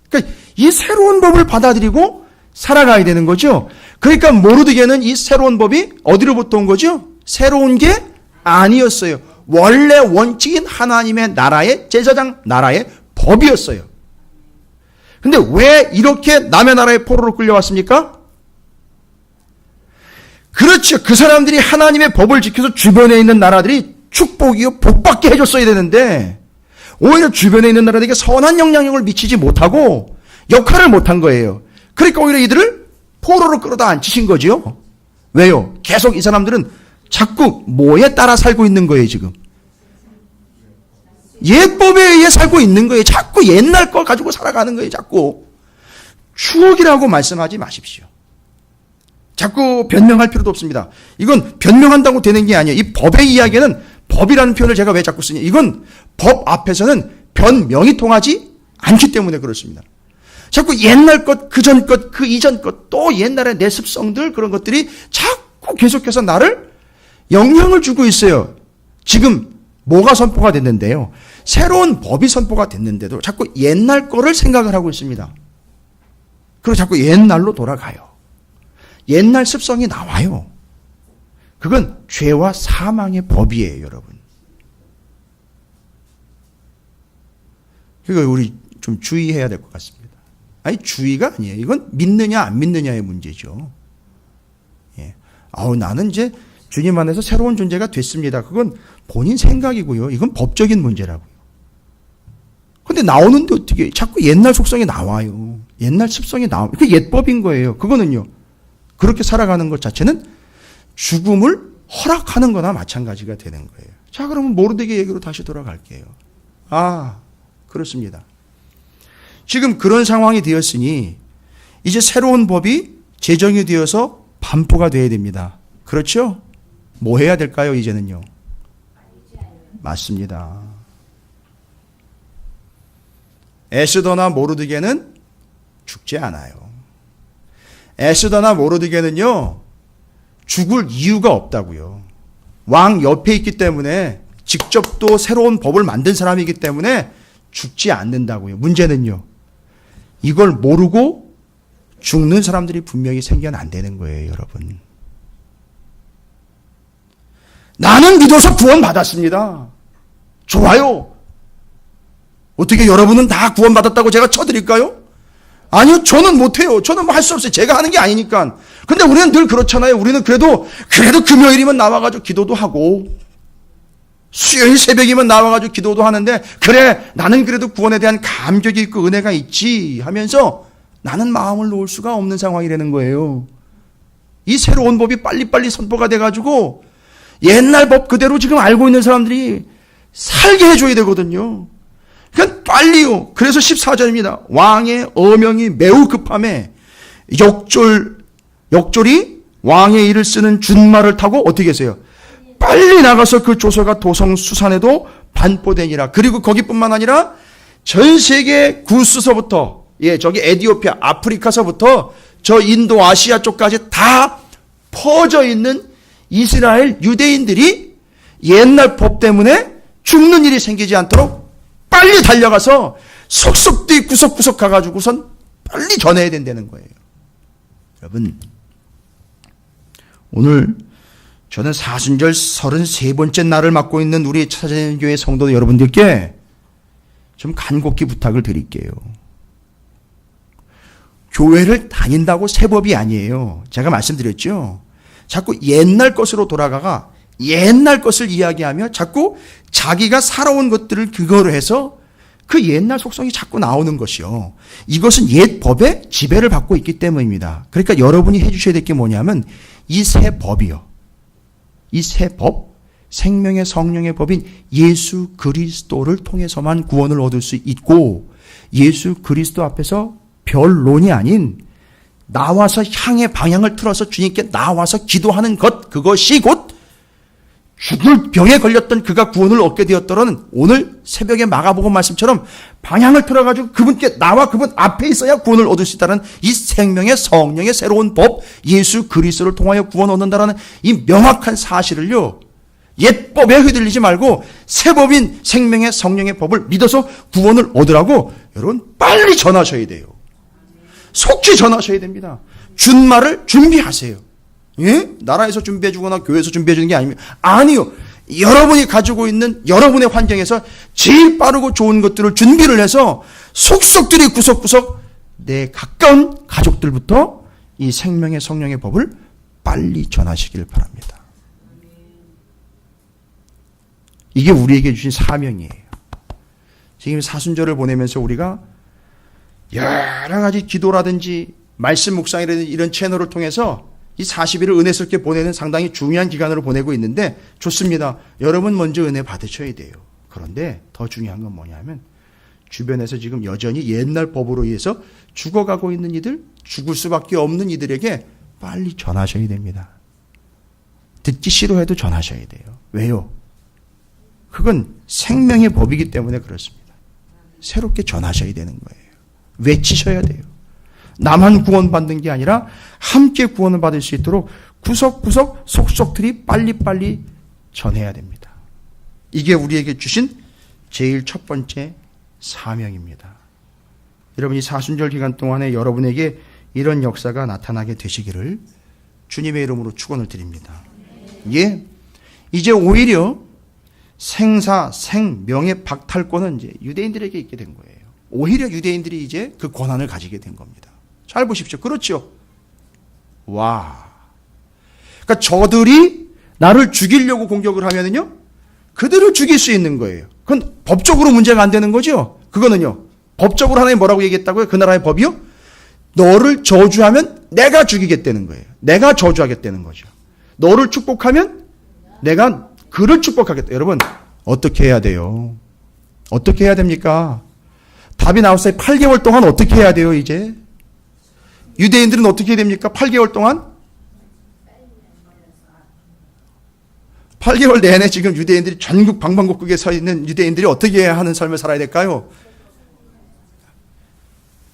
그러니까 이 새로운 법을 받아들이고 살아가야 되는 거죠. 그러니까 모르드게는 이 새로운 법이 어디로부터 온 거죠? 새로운 게 아니었어요. 원래 원칙인 하나님의 나라의 제사장 나라의 법이었어요. 근데 왜 이렇게 남의 나라의 포로로 끌려왔습니까? 그렇죠. 그 사람들이 하나님의 법을 지켜서 주변에 있는 나라들이 축복이요 복받게 해줬어야 되는데 오히려 주변에 있는 나라들에게 선한 영향력을 미치지 못하고 역할을 못한 거예요. 그러니까 오히려 이들을 포로로 끌어다 앉히신 거죠. 왜요? 계속 이 사람들은 자꾸 뭐에 따라 살고 있는 거예요, 지금. 옛법에 의해 살고 있는 거예요. 자꾸 옛날 걸 가지고 살아가는 거예요, 자꾸. 추억이라고 말씀하지 마십시오. 자꾸 변명할 필요도 없습니다. 이건 변명한다고 되는 게 아니에요. 이 법의 이야기는 법이라는 표현을 제가 왜 자꾸 쓰냐. 이건 법 앞에서는 변명이 통하지 않기 때문에 그렇습니다. 자꾸 옛날 것, 그 전 것, 그 이전 것, 또 옛날의 내 습성들 그런 것들이 자꾸 계속해서 나를 영향을 주고 있어요. 지금 뭐가 선포가 됐는데요. 새로운 법이 선포가 됐는데도 자꾸 옛날 거를 생각을 하고 있습니다. 그리고 자꾸 옛날로 돌아가요. 옛날 습성이 나와요. 그건 죄와 사망의 법이에요, 여러분. 그러니까 우리 좀 주의해야 될 것 같습니다. 아니, 주의가 아니에요. 이건 믿느냐 안 믿느냐의 문제죠. 예. 나는 이제 주님 안에서 새로운 존재가 됐습니다. 그건 본인 생각이고요. 이건 법적인 문제라고요. 근데 나오는데 어떻게 자꾸 옛날 속성이 나와요. 옛날 습성이 나와요. 그게 옛법인 거예요. 그거는요. 그렇게 살아가는 것 자체는 죽음을 허락하는 거나 마찬가지가 되는 거예요. 자, 그러면 모르드게 얘기로 다시 돌아갈게요. 그렇습니다. 지금 그런 상황이 되었으니 이제 새로운 법이 제정이 되어서 반포가 되어야 됩니다. 그렇죠? 뭐 해야 될까요, 이제는요? 맞습니다. 에스더나 모르드게는 죽지 않아요. 에스더나 모르드게는요, 죽을 이유가 없다고요. 왕 옆에 있기 때문에 직접 또 새로운 법을 만든 사람이기 때문에 죽지 않는다고요. 문제는요, 이걸 모르고 죽는 사람들이 분명히 생겨난다는 거예요, 여러분. 나는 믿어서 구원받았습니다. 좋아요. 어떻게 여러분은 다 구원받았다고 제가 쳐드릴까요? 아니요, 저는 못해요. 저는 뭐 할 수 없어요. 제가 하는 게 아니니까. 근데 우리는 늘 그렇잖아요. 우리는 그래도 금요일이면 나와가지고 기도도 하고, 수요일 새벽이면 나와가지고 기도도 하는데, 그래, 나는 그래도 구원에 대한 감격이 있고 은혜가 있지 하면서 나는 마음을 놓을 수가 없는 상황이라는 거예요. 이 새로운 법이 빨리빨리 선포가 돼가지고 옛날 법 그대로 지금 알고 있는 사람들이 살게 해줘야 되거든요. 그러니까 빨리요. 그래서 14절입니다. 왕의 어명이 매우 급함에 역졸이 왕의 일을 쓰는 준말을 타고 어떻게 했어요? 빨리 나가서 그 조서가 도성 수산에도 반포되니라. 그리고 거기뿐만 아니라 전 세계 구스서부터, 저기 에티오피아, 아프리카서부터 저 인도, 아시아 쪽까지 다 퍼져 있는 이스라엘 유대인들이 옛날 법 때문에 죽는 일이 생기지 않도록 빨리 달려가서 속속들이 구석구석 가가지고선 빨리 전해야 된다는 거예요. 여러분, 오늘 저는 사순절 33번째 날을 맡고 있는 우리 찾아내는 교회 성도 여러분들께 좀 간곡히 부탁을 드릴게요. 교회를 다닌다고 새 법이 아니에요. 제가 말씀드렸죠. 자꾸 옛날 것으로 돌아가가 옛날 것을 이야기하며 자꾸 자기가 살아온 것들을 근거로 해서 그 옛날 속성이 자꾸 나오는 것이요. 이것은 옛 법의 지배를 받고 있기 때문입니다. 그러니까 여러분이 해주셔야 될 게 뭐냐면 이 새 법이요. 이 새 법, 생명의 성령의 법인 예수 그리스도를 통해서만 구원을 얻을 수 있고, 예수 그리스도 앞에서 변론이 아닌 나와서 향의 방향을 틀어서 주님께 나와서 기도하는 것, 그것이 곧 죽을 병에 걸렸던 그가 구원을 얻게 되었더라는 오늘 새벽에 마가복음 말씀처럼 방향을 틀어가지고 그분께 나와 그분 앞에 있어야 구원을 얻을 수 있다는 이 생명의 성령의 새로운 법, 예수 그리스도를 통하여 구원 얻는다라는 이 명확한 사실을요, 옛법에 휘둘리지 말고 새 법인 생명의 성령의 법을 믿어서 구원을 얻으라고 여러분 빨리 전하셔야 돼요. 속히 전하셔야 됩니다. 준말을 준비하세요. 예? 나라에서 준비해 주거나 교회에서 준비해 주는 게 아닙니다. 아니요. 여러분이 가지고 있는 여러분의 환경에서 제일 빠르고 좋은 것들을 준비를 해서 속속들이 구석구석 내 가까운 가족들부터 이 생명의 성령의 법을 빨리 전하시길 바랍니다. 이게 우리에게 주신 사명이에요. 지금 사순절을 보내면서 우리가 여러 가지 기도라든지 말씀 묵상이라든지 이런 채널을 통해서 이 40일을 은혜스럽게 보내는 상당히 중요한 기간으로 보내고 있는데 좋습니다. 여러분 먼저 은혜 받으셔야 돼요. 그런데 더 중요한 건 뭐냐면 주변에서 지금 여전히 옛날 법으로 의해서 죽어가고 있는 이들, 죽을 수밖에 없는 이들에게 빨리 전하셔야 됩니다. 듣기 싫어해도 전하셔야 돼요. 왜요? 그건 생명의 법이기 때문에 그렇습니다. 새롭게 전하셔야 되는 거예요. 외치셔야 돼요. 나만 구원받는 게 아니라 함께 구원을 받을 수 있도록 구석구석 속속들이 빨리빨리 전해야 됩니다. 이게 우리에게 주신 제일 첫 번째 사명입니다. 여러분, 이 사순절 기간 동안에 여러분에게 이런 역사가 나타나게 되시기를 주님의 이름으로 축원을 드립니다. 예, 이제 오히려 생명의 박탈권은 이제 유대인들에게 있게 된 거예요. 오히려 유대인들이 이제 그 권한을 가지게 된 겁니다. 잘 보십시오. 그렇죠? 와. 그러니까 저들이 나를 죽이려고 공격을 하면은요, 그들을 죽일 수 있는 거예요. 그건 법적으로 문제가 안 되는 거죠? 그거는요, 법적으로 하나님 뭐라고 얘기했다고요? 그 나라의 법이요? 너를 저주하면 내가 죽이겠다는 거예요. 내가 저주하겠다는 거죠. 너를 축복하면 내가 그를 축복하겠다. 여러분, 어떻게 해야 돼요? 어떻게 해야 됩니까? 답이 나왔어요. 8개월 동안 어떻게 해야 돼요, 이제? 유대인들은 어떻게 해야 됩니까? 8개월 동안? 8개월 내내 지금 유대인들이 전국 방방곡곡에 서 있는 유대인들이 어떻게 해야 하는 삶을 살아야 될까요?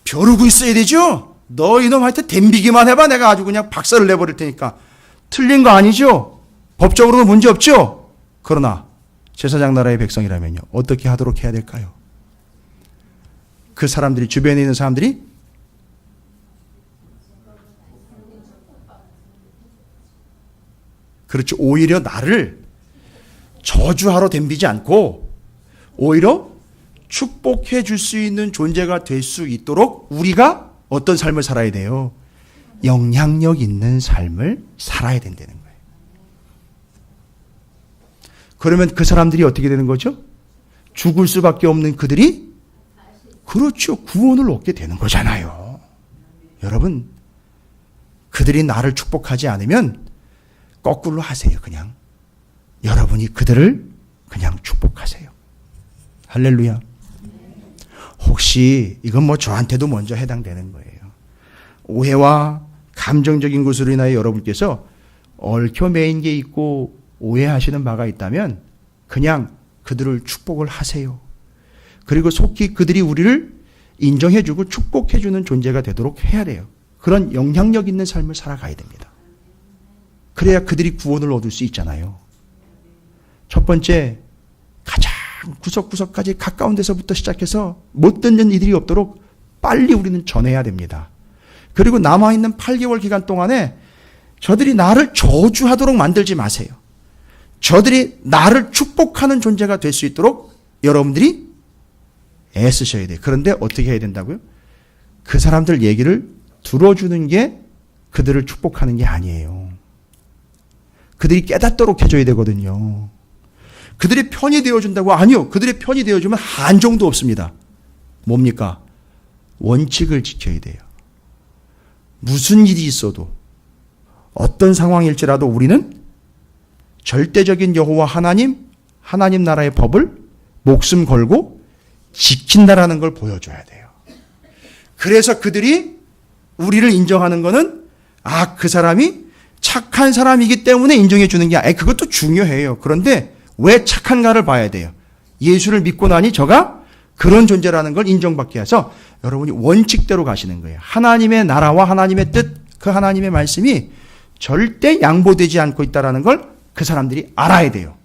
벼르고 있어야 되죠? 너 이놈한테 덤비기만 해봐. 내가 아주 그냥 박살을 내버릴 테니까. 틀린 거 아니죠? 법적으로는 문제 없죠? 그러나 제사장 나라의 백성이라면요. 어떻게 하도록 해야 될까요? 그 사람들이, 주변에 있는 사람들이 그렇죠. 오히려 나를 저주하러 덤비지 않고 오히려 축복해 줄 수 있는 존재가 될 수 있도록 우리가 어떤 삶을 살아야 돼요? 영향력 있는 삶을 살아야 된다는 거예요. 그러면 그 사람들이 어떻게 되는 거죠? 죽을 수밖에 없는 그들이 그렇죠. 구원을 얻게 되는 거잖아요. 여러분, 그들이 나를 축복하지 않으면 거꾸로 하세요. 그냥 여러분이 그들을 그냥 축복하세요. 할렐루야. 혹시 이건 뭐 저한테도 먼저 해당되는 거예요. 오해와 감정적인 것으로 인하여 여러분께서 얽혀 매인 게 있고 오해하시는 바가 있다면 그냥 그들을 축복을 하세요. 그리고 속히 그들이 우리를 인정해주고 축복해주는 존재가 되도록 해야 돼요. 그런 영향력 있는 삶을 살아가야 됩니다. 그래야 그들이 구원을 얻을 수 있잖아요. 첫 번째, 가장 구석구석까지 가까운 데서부터 시작해서 못 듣는 이들이 없도록 빨리 우리는 전해야 됩니다. 그리고 남아있는 8개월 기간 동안에 저들이 나를 저주하도록 만들지 마세요. 저들이 나를 축복하는 존재가 될 수 있도록 여러분들이 애쓰셔야 돼요. 그런데 어떻게 해야 된다고요? 그 사람들 얘기를 들어주는 게 그들을 축복하는 게 아니에요. 그들이 깨닫도록 해줘야 되거든요. 그들의 편이 되어준다고? 아니요. 그들의 편이 되어주면 한정도 없습니다. 뭡니까? 원칙을 지켜야 돼요. 무슨 일이 있어도 어떤 상황일지라도 우리는 절대적인 여호와 하나님 나라의 법을 목숨 걸고 지킨다라는 걸 보여줘야 돼요. 그래서 그들이 우리를 인정하는 거는 그 사람이 착한 사람이기 때문에 인정해 주는 게 그것도 중요해요. 그런데 왜 착한가를 봐야 돼요. 예수를 믿고 나니 저가 그런 존재라는 걸 인정받게 해서 여러분이 원칙대로 가시는 거예요. 하나님의 나라와 하나님의 뜻, 그 하나님의 말씀이 절대 양보되지 않고 있다는 걸 그 사람들이 알아야 돼요.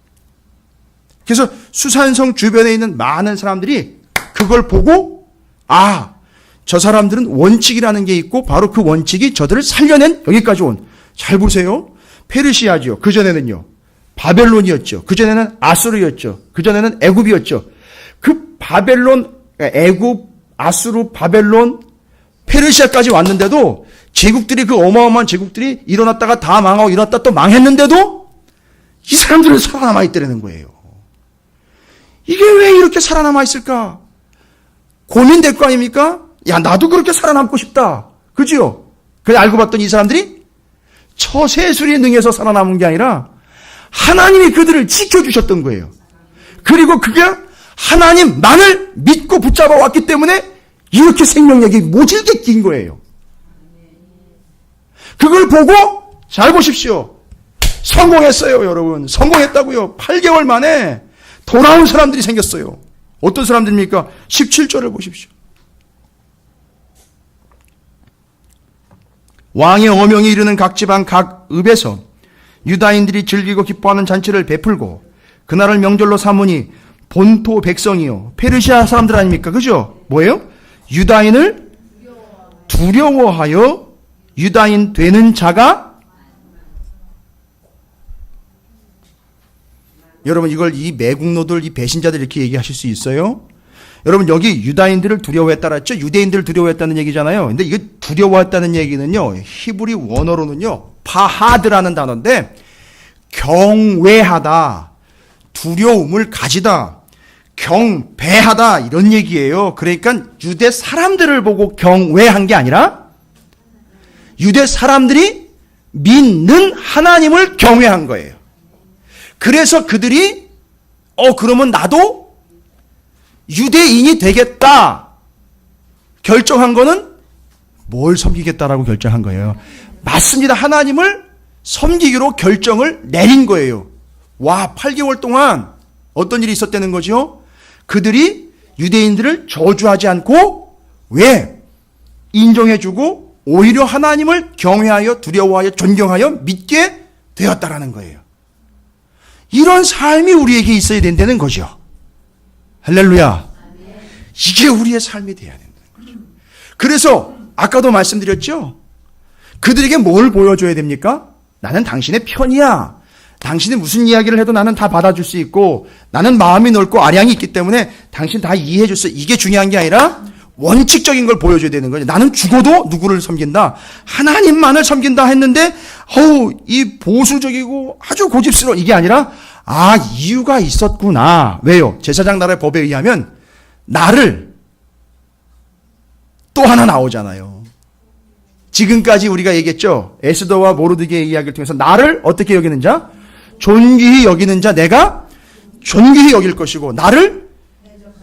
그래서 수산성 주변에 있는 많은 사람들이 그걸 보고 저 사람들은 원칙이라는 게 있고 바로 그 원칙이 저들을 살려낸 여기까지 온. 잘 보세요. 페르시아죠. 그전에는요. 바벨론이었죠. 그전에는 아수르였죠. 그전에는 애굽이었죠. 그 바벨론, 애굽, 아수르, 바벨론, 페르시아까지 왔는데도 제국들이 그 어마어마한 제국들이 일어났다가 다 망하고 일어났다 또 망했는데도 이 사람들은 살아남아 있다는 거예요. 이게 왜 이렇게 살아남아 있을까? 고민될 거 아닙니까? 나도 그렇게 살아남고 싶다. 그죠? 그래 알고 봤더니 이 사람들이 처세술에 능해서 살아남은 게 아니라 하나님이 그들을 지켜주셨던 거예요. 그리고 그게 하나님만을 믿고 붙잡아 왔기 때문에 이렇게 생명력이 모질게 낀 거예요. 그걸 보고 잘 보십시오. 성공했어요, 여러분. 성공했다고요. 8개월 만에 돌아온 사람들이 생겼어요. 어떤 사람들입니까? 17절을 보십시오. 왕의 어명이 이르는 각 지방 각 읍에서 유다인들이 즐기고 기뻐하는 잔치를 베풀고 그날을 명절로 삼으니 본토 백성이요. 페르시아 사람들 아닙니까? 그죠? 뭐예요? 유다인을 두려워하여 유다인 되는 자가 여러분 이걸 이 매국노들 이 배신자들 이렇게 얘기하실 수 있어요? 여러분 여기 유다인들을 두려워했다 했죠? 유대인들을 두려워했다는 얘기잖아요. 근데 이게 두려워했다는 얘기는요. 히브리 원어로는요. 파하드라는 단어인데 경외하다, 두려움을 가지다, 경배하다 이런 얘기예요. 그러니까 유대 사람들을 보고 경외한 게 아니라 유대 사람들이 믿는 하나님을 경외한 거예요. 그래서 그들이 그러면 나도 유대인이 되겠다 결정한 거는 뭘 섬기겠다라고 결정한 거예요. 맞습니다. 하나님을 섬기기로 결정을 내린 거예요. 8개월 동안 어떤 일이 있었다는 거죠? 그들이 유대인들을 저주하지 않고 왜? 인정해주고 오히려 하나님을 경외하여 두려워하여 존경하여 믿게 되었다라는 거예요. 이런 삶이 우리에게 있어야 된다는 거죠. 할렐루야. 이게 우리의 삶이 돼야 된다는 거죠. 그래서 아까도 말씀드렸죠. 그들에게 뭘 보여줘야 됩니까? 나는 당신의 편이야. 당신이 무슨 이야기를 해도 나는 다 받아줄 수 있고, 나는 마음이 넓고 아량이 있기 때문에 당신 다 이해해 줄 수 있어. 이게 중요한 게 아니라 원칙적인 걸 보여줘야 되는 거죠. 나는 죽어도 누구를 섬긴다? 하나님만을 섬긴다 했는데, 이 보수적이고 아주 고집스러운 이게 아니라, 이유가 있었구나. 왜요? 제사장 나라의 법에 의하면 나를 또 하나 나오잖아요. 지금까지 우리가 얘기했죠. 에스더와 모르드게의 이야기를 통해서 나를 어떻게 여기는 자? 존귀히 여기는 자 내가 존귀히 여길 것이고, 나를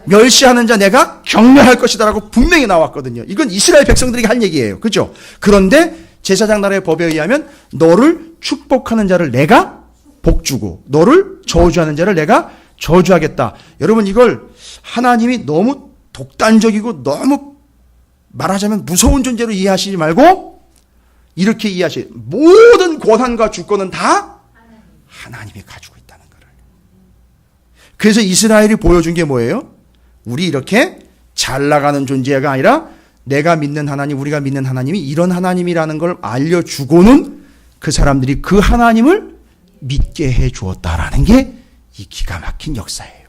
멸시하는 자 내가 경멸할 것이다라고 분명히 나왔거든요. 이건 이스라엘 백성들에게 한 얘기예요. 그렇죠? 그런데 제사장 나라의 법에 의하면 너를 축복하는 자를 내가 복주고 너를 저주하는 자를 내가 저주하겠다. 여러분, 이걸 하나님이 너무 독단적이고 너무 말하자면 무서운 존재로 이해하시지 말고 이렇게 이해하시. 모든 권한과 주권은 다 하나님이 가지고 있다는 거를. 그래서 이스라엘이 보여준 게 뭐예요? 우리 이렇게 잘 나가는 존재가 아니라 내가 믿는 하나님, 우리가 믿는 하나님이 이런 하나님이라는 걸 알려주고는 그 사람들이 그 하나님을 믿게 해 주었다라는 게 이 기가 막힌 역사예요.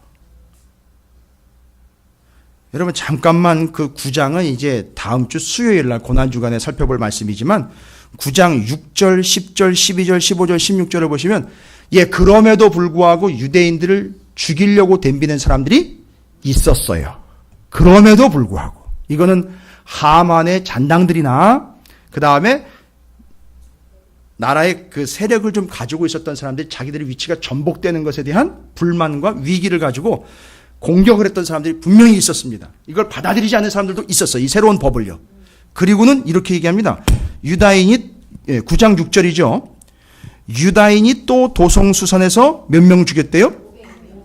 여러분, 잠깐만 그 9장은 이제 다음 주 수요일 날 고난주간에 살펴볼 말씀이지만 9장 6절, 10절, 12절, 15절, 16절을 보시면 그럼에도 불구하고 유대인들을 죽이려고 덤비는 사람들이 있었어요. 그럼에도 불구하고. 이거는 하만의 잔당들이나 그 다음에 나라의 그 세력을 좀 가지고 있었던 사람들이 자기들의 위치가 전복되는 것에 대한 불만과 위기를 가지고 공격을 했던 사람들이 분명히 있었습니다. 이걸 받아들이지 않는 사람들도 있었어요. 이 새로운 법을요. 그리고는 이렇게 얘기합니다. 유다인이 9장 6절이죠. 유다인이 또 도성수산에서 몇 명 죽였대요?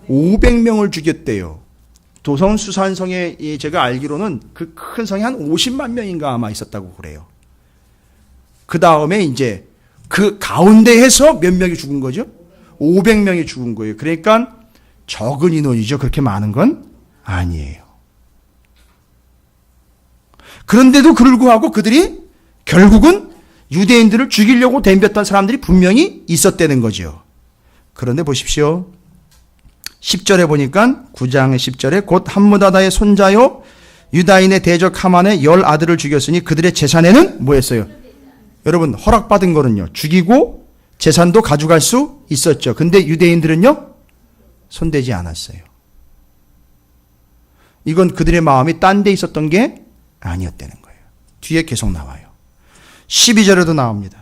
500명을 죽였대요. 도성수산성에 제가 알기로는 그 큰 성에 한 50만 명인가 아마 있었다고 그래요. 그 다음에 이제 그 가운데에서 몇 명이 죽은 거죠? 500명이 죽은 거예요. 그러니까 적은 인원이죠. 그렇게 많은 건 아니에요. 그런데도 불구하고 그들이 결국은 유대인들을 죽이려고 덤볐던 사람들이 분명히 있었다는 거죠. 그런데 보십시오. 10절에 보니까 9장의 10절에 곧 함무다다의 손자요 유다인의 대적 하만의 10 아들을 죽였으니 그들의 재산에는 뭐였어요? 여러분, 허락받은 거는요, 죽이고 재산도 가져갈 수 있었죠. 근데 유대인들은요, 손대지 않았어요. 이건 그들의 마음이 딴 데 있었던 게 아니었다는 거예요. 뒤에 계속 나와요. 12절에도 나옵니다.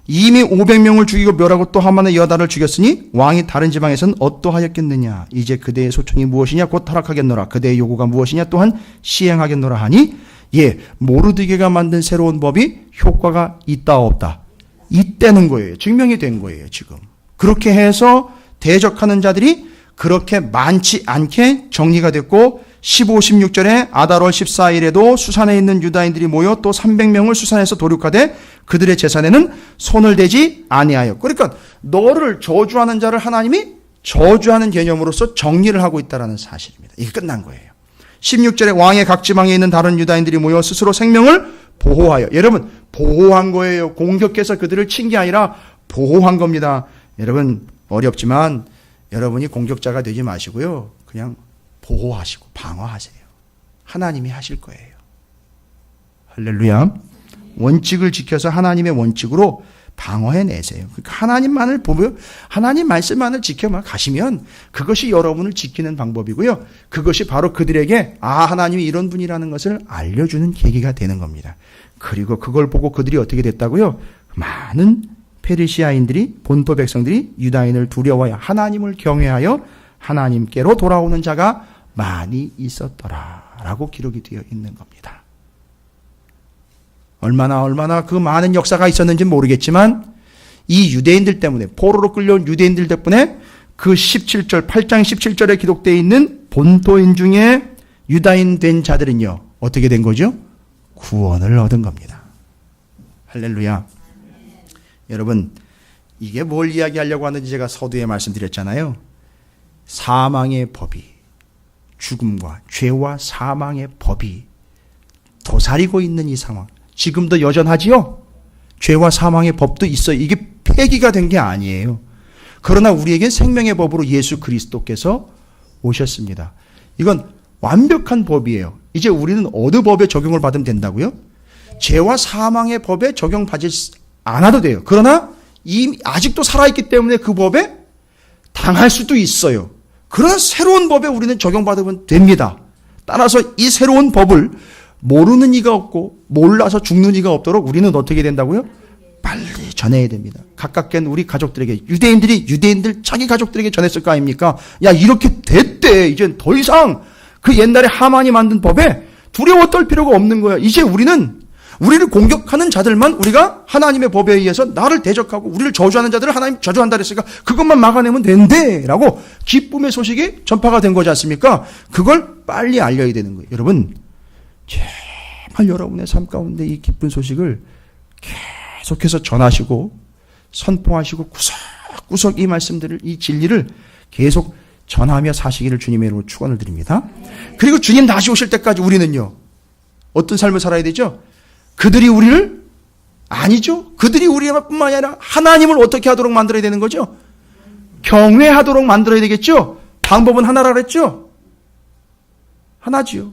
이미 500명을 죽이고 멸하고 또 하만의 여다를 죽였으니 왕이 다른 지방에서는 어떠하였겠느냐. 이제 그대의 소청이 무엇이냐 곧 타락하겠노라. 그대의 요구가 무엇이냐 또한 시행하겠노라 하니 모르드게가 만든 새로운 법이 효과가 있다 없다. 있다는 거예요. 증명이 된 거예요. 지금. 그렇게 해서 대적하는 자들이 그렇게 많지 않게 정리가 됐고 15, 16절에 아달월 14일에도 수산에 있는 유다인들이 모여 또 300명을 수산에서 도륙하되 그들의 재산에는 손을 대지 아니하여. 그러니까 너를 저주하는 자를 하나님이 저주하는 개념으로서 정리를 하고 있다는 사실입니다. 이게 끝난 거예요. 16절에 왕의 각 지방에 있는 다른 유다인들이 모여 스스로 생명을 보호하여. 여러분, 보호한 거예요. 공격해서 그들을 친 게 아니라 보호한 겁니다. 여러분, 어렵지만 여러분이 공격자가 되지 마시고요. 그냥 보호하시고 방어하세요. 하나님이 하실 거예요. 할렐루야. 원칙을 지켜서 하나님의 원칙으로 방어해내세요. 그러니까 하나님만을 보며 하나님 말씀만을 지켜만 가시면 그것이 여러분을 지키는 방법이고요. 그것이 바로 그들에게 하나님이 이런 분이라는 것을 알려주는 계기가 되는 겁니다. 그리고 그걸 보고 그들이 어떻게 됐다고요? 많은 페르시아인들이, 본토 백성들이 유다인을 두려워하여 하나님을 경외하여 하나님께로 돌아오는 자가 많이 있었더라라고 기록이 되어 있는 겁니다. 얼마나 그 많은 역사가 있었는지 모르겠지만 이 유대인들 때문에, 포로로 끌려온 유대인들 덕분에 그 17절, 8장 17절에 기록되어 있는 본토인 중에 유다인 된 자들은요, 어떻게 된 거죠? 구원을 얻은 겁니다. 할렐루야. 여러분, 이게 뭘 이야기하려고 하는지 제가 서두에 말씀드렸잖아요. 사망의 법이, 죽음과 죄와 사망의 법이 도사리고 있는 이 상황, 지금도 여전하지요? 죄와 사망의 법도 있어요. 이게 폐기가 된 게 아니에요. 그러나 우리에겐 생명의 법으로 예수 그리스도께서 오셨습니다. 이건 완벽한 법이에요. 이제 우리는 어느 법에 적용을 받으면 된다고요? 죄와 사망의 법에 적용받지 않아도 돼요. 그러나 아직도 살아있기 때문에 그 법에 당할 수도 있어요. 그러나 새로운 법에 우리는 적용받으면 됩니다. 따라서 이 새로운 법을 모르는 이가 없고 몰라서 죽는 이가 없도록 우리는 어떻게 된다고요? 빨리 전해야 됩니다. 가깝게 우리 가족들에게, 유대인들 자기 가족들에게 전했을 거 아닙니까? 야, 이렇게 됐대. 이젠 더 이상 그 옛날에 하만이 만든 법에 두려워 떨 필요가 없는 거야. 이제 우리를 공격하는 자들만 우리가 하나님의 법에 의해서 나를 대적하고 우리를 저주하는 자들을 하나님 저주한다 그랬으니까 그것만 막아내면 된대 라고 기쁨의 소식이 전파가 된 거지 않습니까? 그걸 빨리 알려야 되는 거예요. 여러분, 제발 여러분의 삶 가운데 이 기쁜 소식을 계속해서 전하시고 선포하시고 구석구석 이 말씀들을, 이 진리를 계속 전하며 사시기를 주님의 이름으로 축원을 드립니다. 그리고 주님 다시 오실 때까지 우리는요, 어떤 삶을 살아야 되죠? 그들이 우리를, 아니죠. 그들이 우리뿐만이 아니라 하나님을 어떻게 하도록 만들어야 되는 거죠? 경외하도록 만들어야 되겠죠? 방법은 하나라 그랬죠? 하나지요.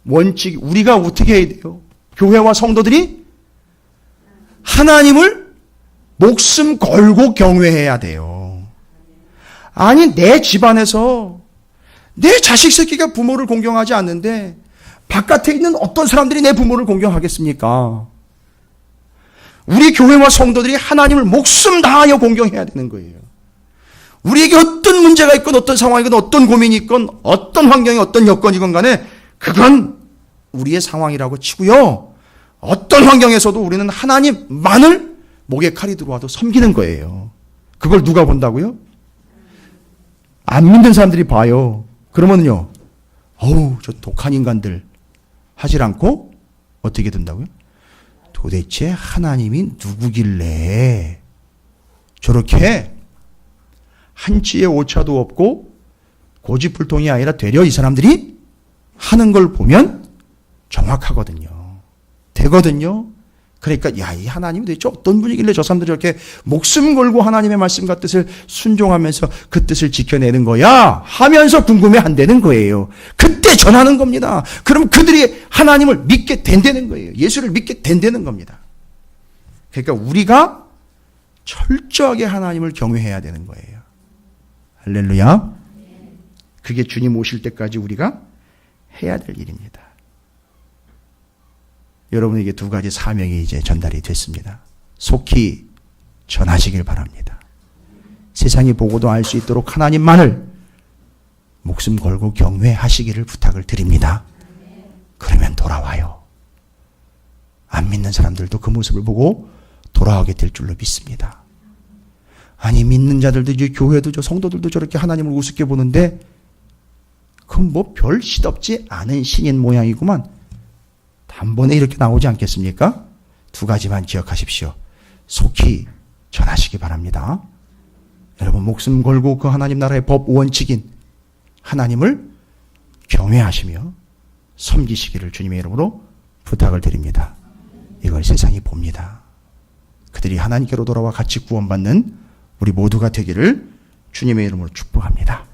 원칙, 우리가 어떻게 해야 돼요? 교회와 성도들이 하나님을 목숨 걸고 경외해야 돼요. 아니, 내 집안에서 내 자식 새끼가 부모를 공경하지 않는데 바깥에 있는 어떤 사람들이 내 부모를 공경하겠습니까? 우리 교회와 성도들이 하나님을 목숨 다하여 공경해야 되는 거예요. 우리에게 어떤 문제가 있건 어떤 상황이건 어떤 고민이 있건 어떤 환경이 어떤 여건이건 간에 그건 우리의 상황이라고 치고요. 어떤 환경에서도 우리는 하나님만을 목에 칼이 들어와도 섬기는 거예요. 그걸 누가 본다고요? 안 믿는 사람들이 봐요. 그러면요, 어우, 저 독한 인간들 하질 않고 어떻게 된다고요? 도대체 하나님이 누구길래 저렇게 한치의 오차도 없고 고집불통이 아니라 되려 이 사람들이 하는 걸 보면 정확하거든요. 되거든요. 그러니까 야, 이 하나님이 도대체 어떤 분이길래 저 사람들이 이렇게 목숨 걸고 하나님의 말씀과 뜻을 순종하면서 그 뜻을 지켜내는 거야 하면서 궁금해한다는 거예요. 그때 전하는 겁니다. 그럼 그들이 하나님을 믿게 된다는 거예요. 예수를 믿게 된다는 겁니다. 그러니까 우리가 철저하게 하나님을 경외해야 되는 거예요. 할렐루야. 그게 주님 오실 때까지 우리가 해야 될 일입니다. 여러분에게 두 가지 사명이 이제 전달이 됐습니다. 속히 전하시길 바랍니다. 세상이 보고도 알 수 있도록 하나님만을 목숨 걸고 경외하시기를 부탁을 드립니다. 그러면 돌아와요. 안 믿는 사람들도 그 모습을 보고 돌아오게 될 줄로 믿습니다. 아니, 믿는 자들도 이제 교회도 저 성도들도 저렇게 하나님을 우습게 보는데 그건 뭐 별 시덥지 않은 신인 모양이구만. 단번에 이렇게 나오지 않겠습니까? 두 가지만 기억하십시오. 속히 전하시기 바랍니다. 여러분, 목숨 걸고 그 하나님 나라의 법 원칙인 하나님을 경외하시며 섬기시기를 주님의 이름으로 부탁을 드립니다. 이걸 세상이 봅니다. 그들이 하나님께로 돌아와 같이 구원받는 우리 모두가 되기를 주님의 이름으로 축복합니다.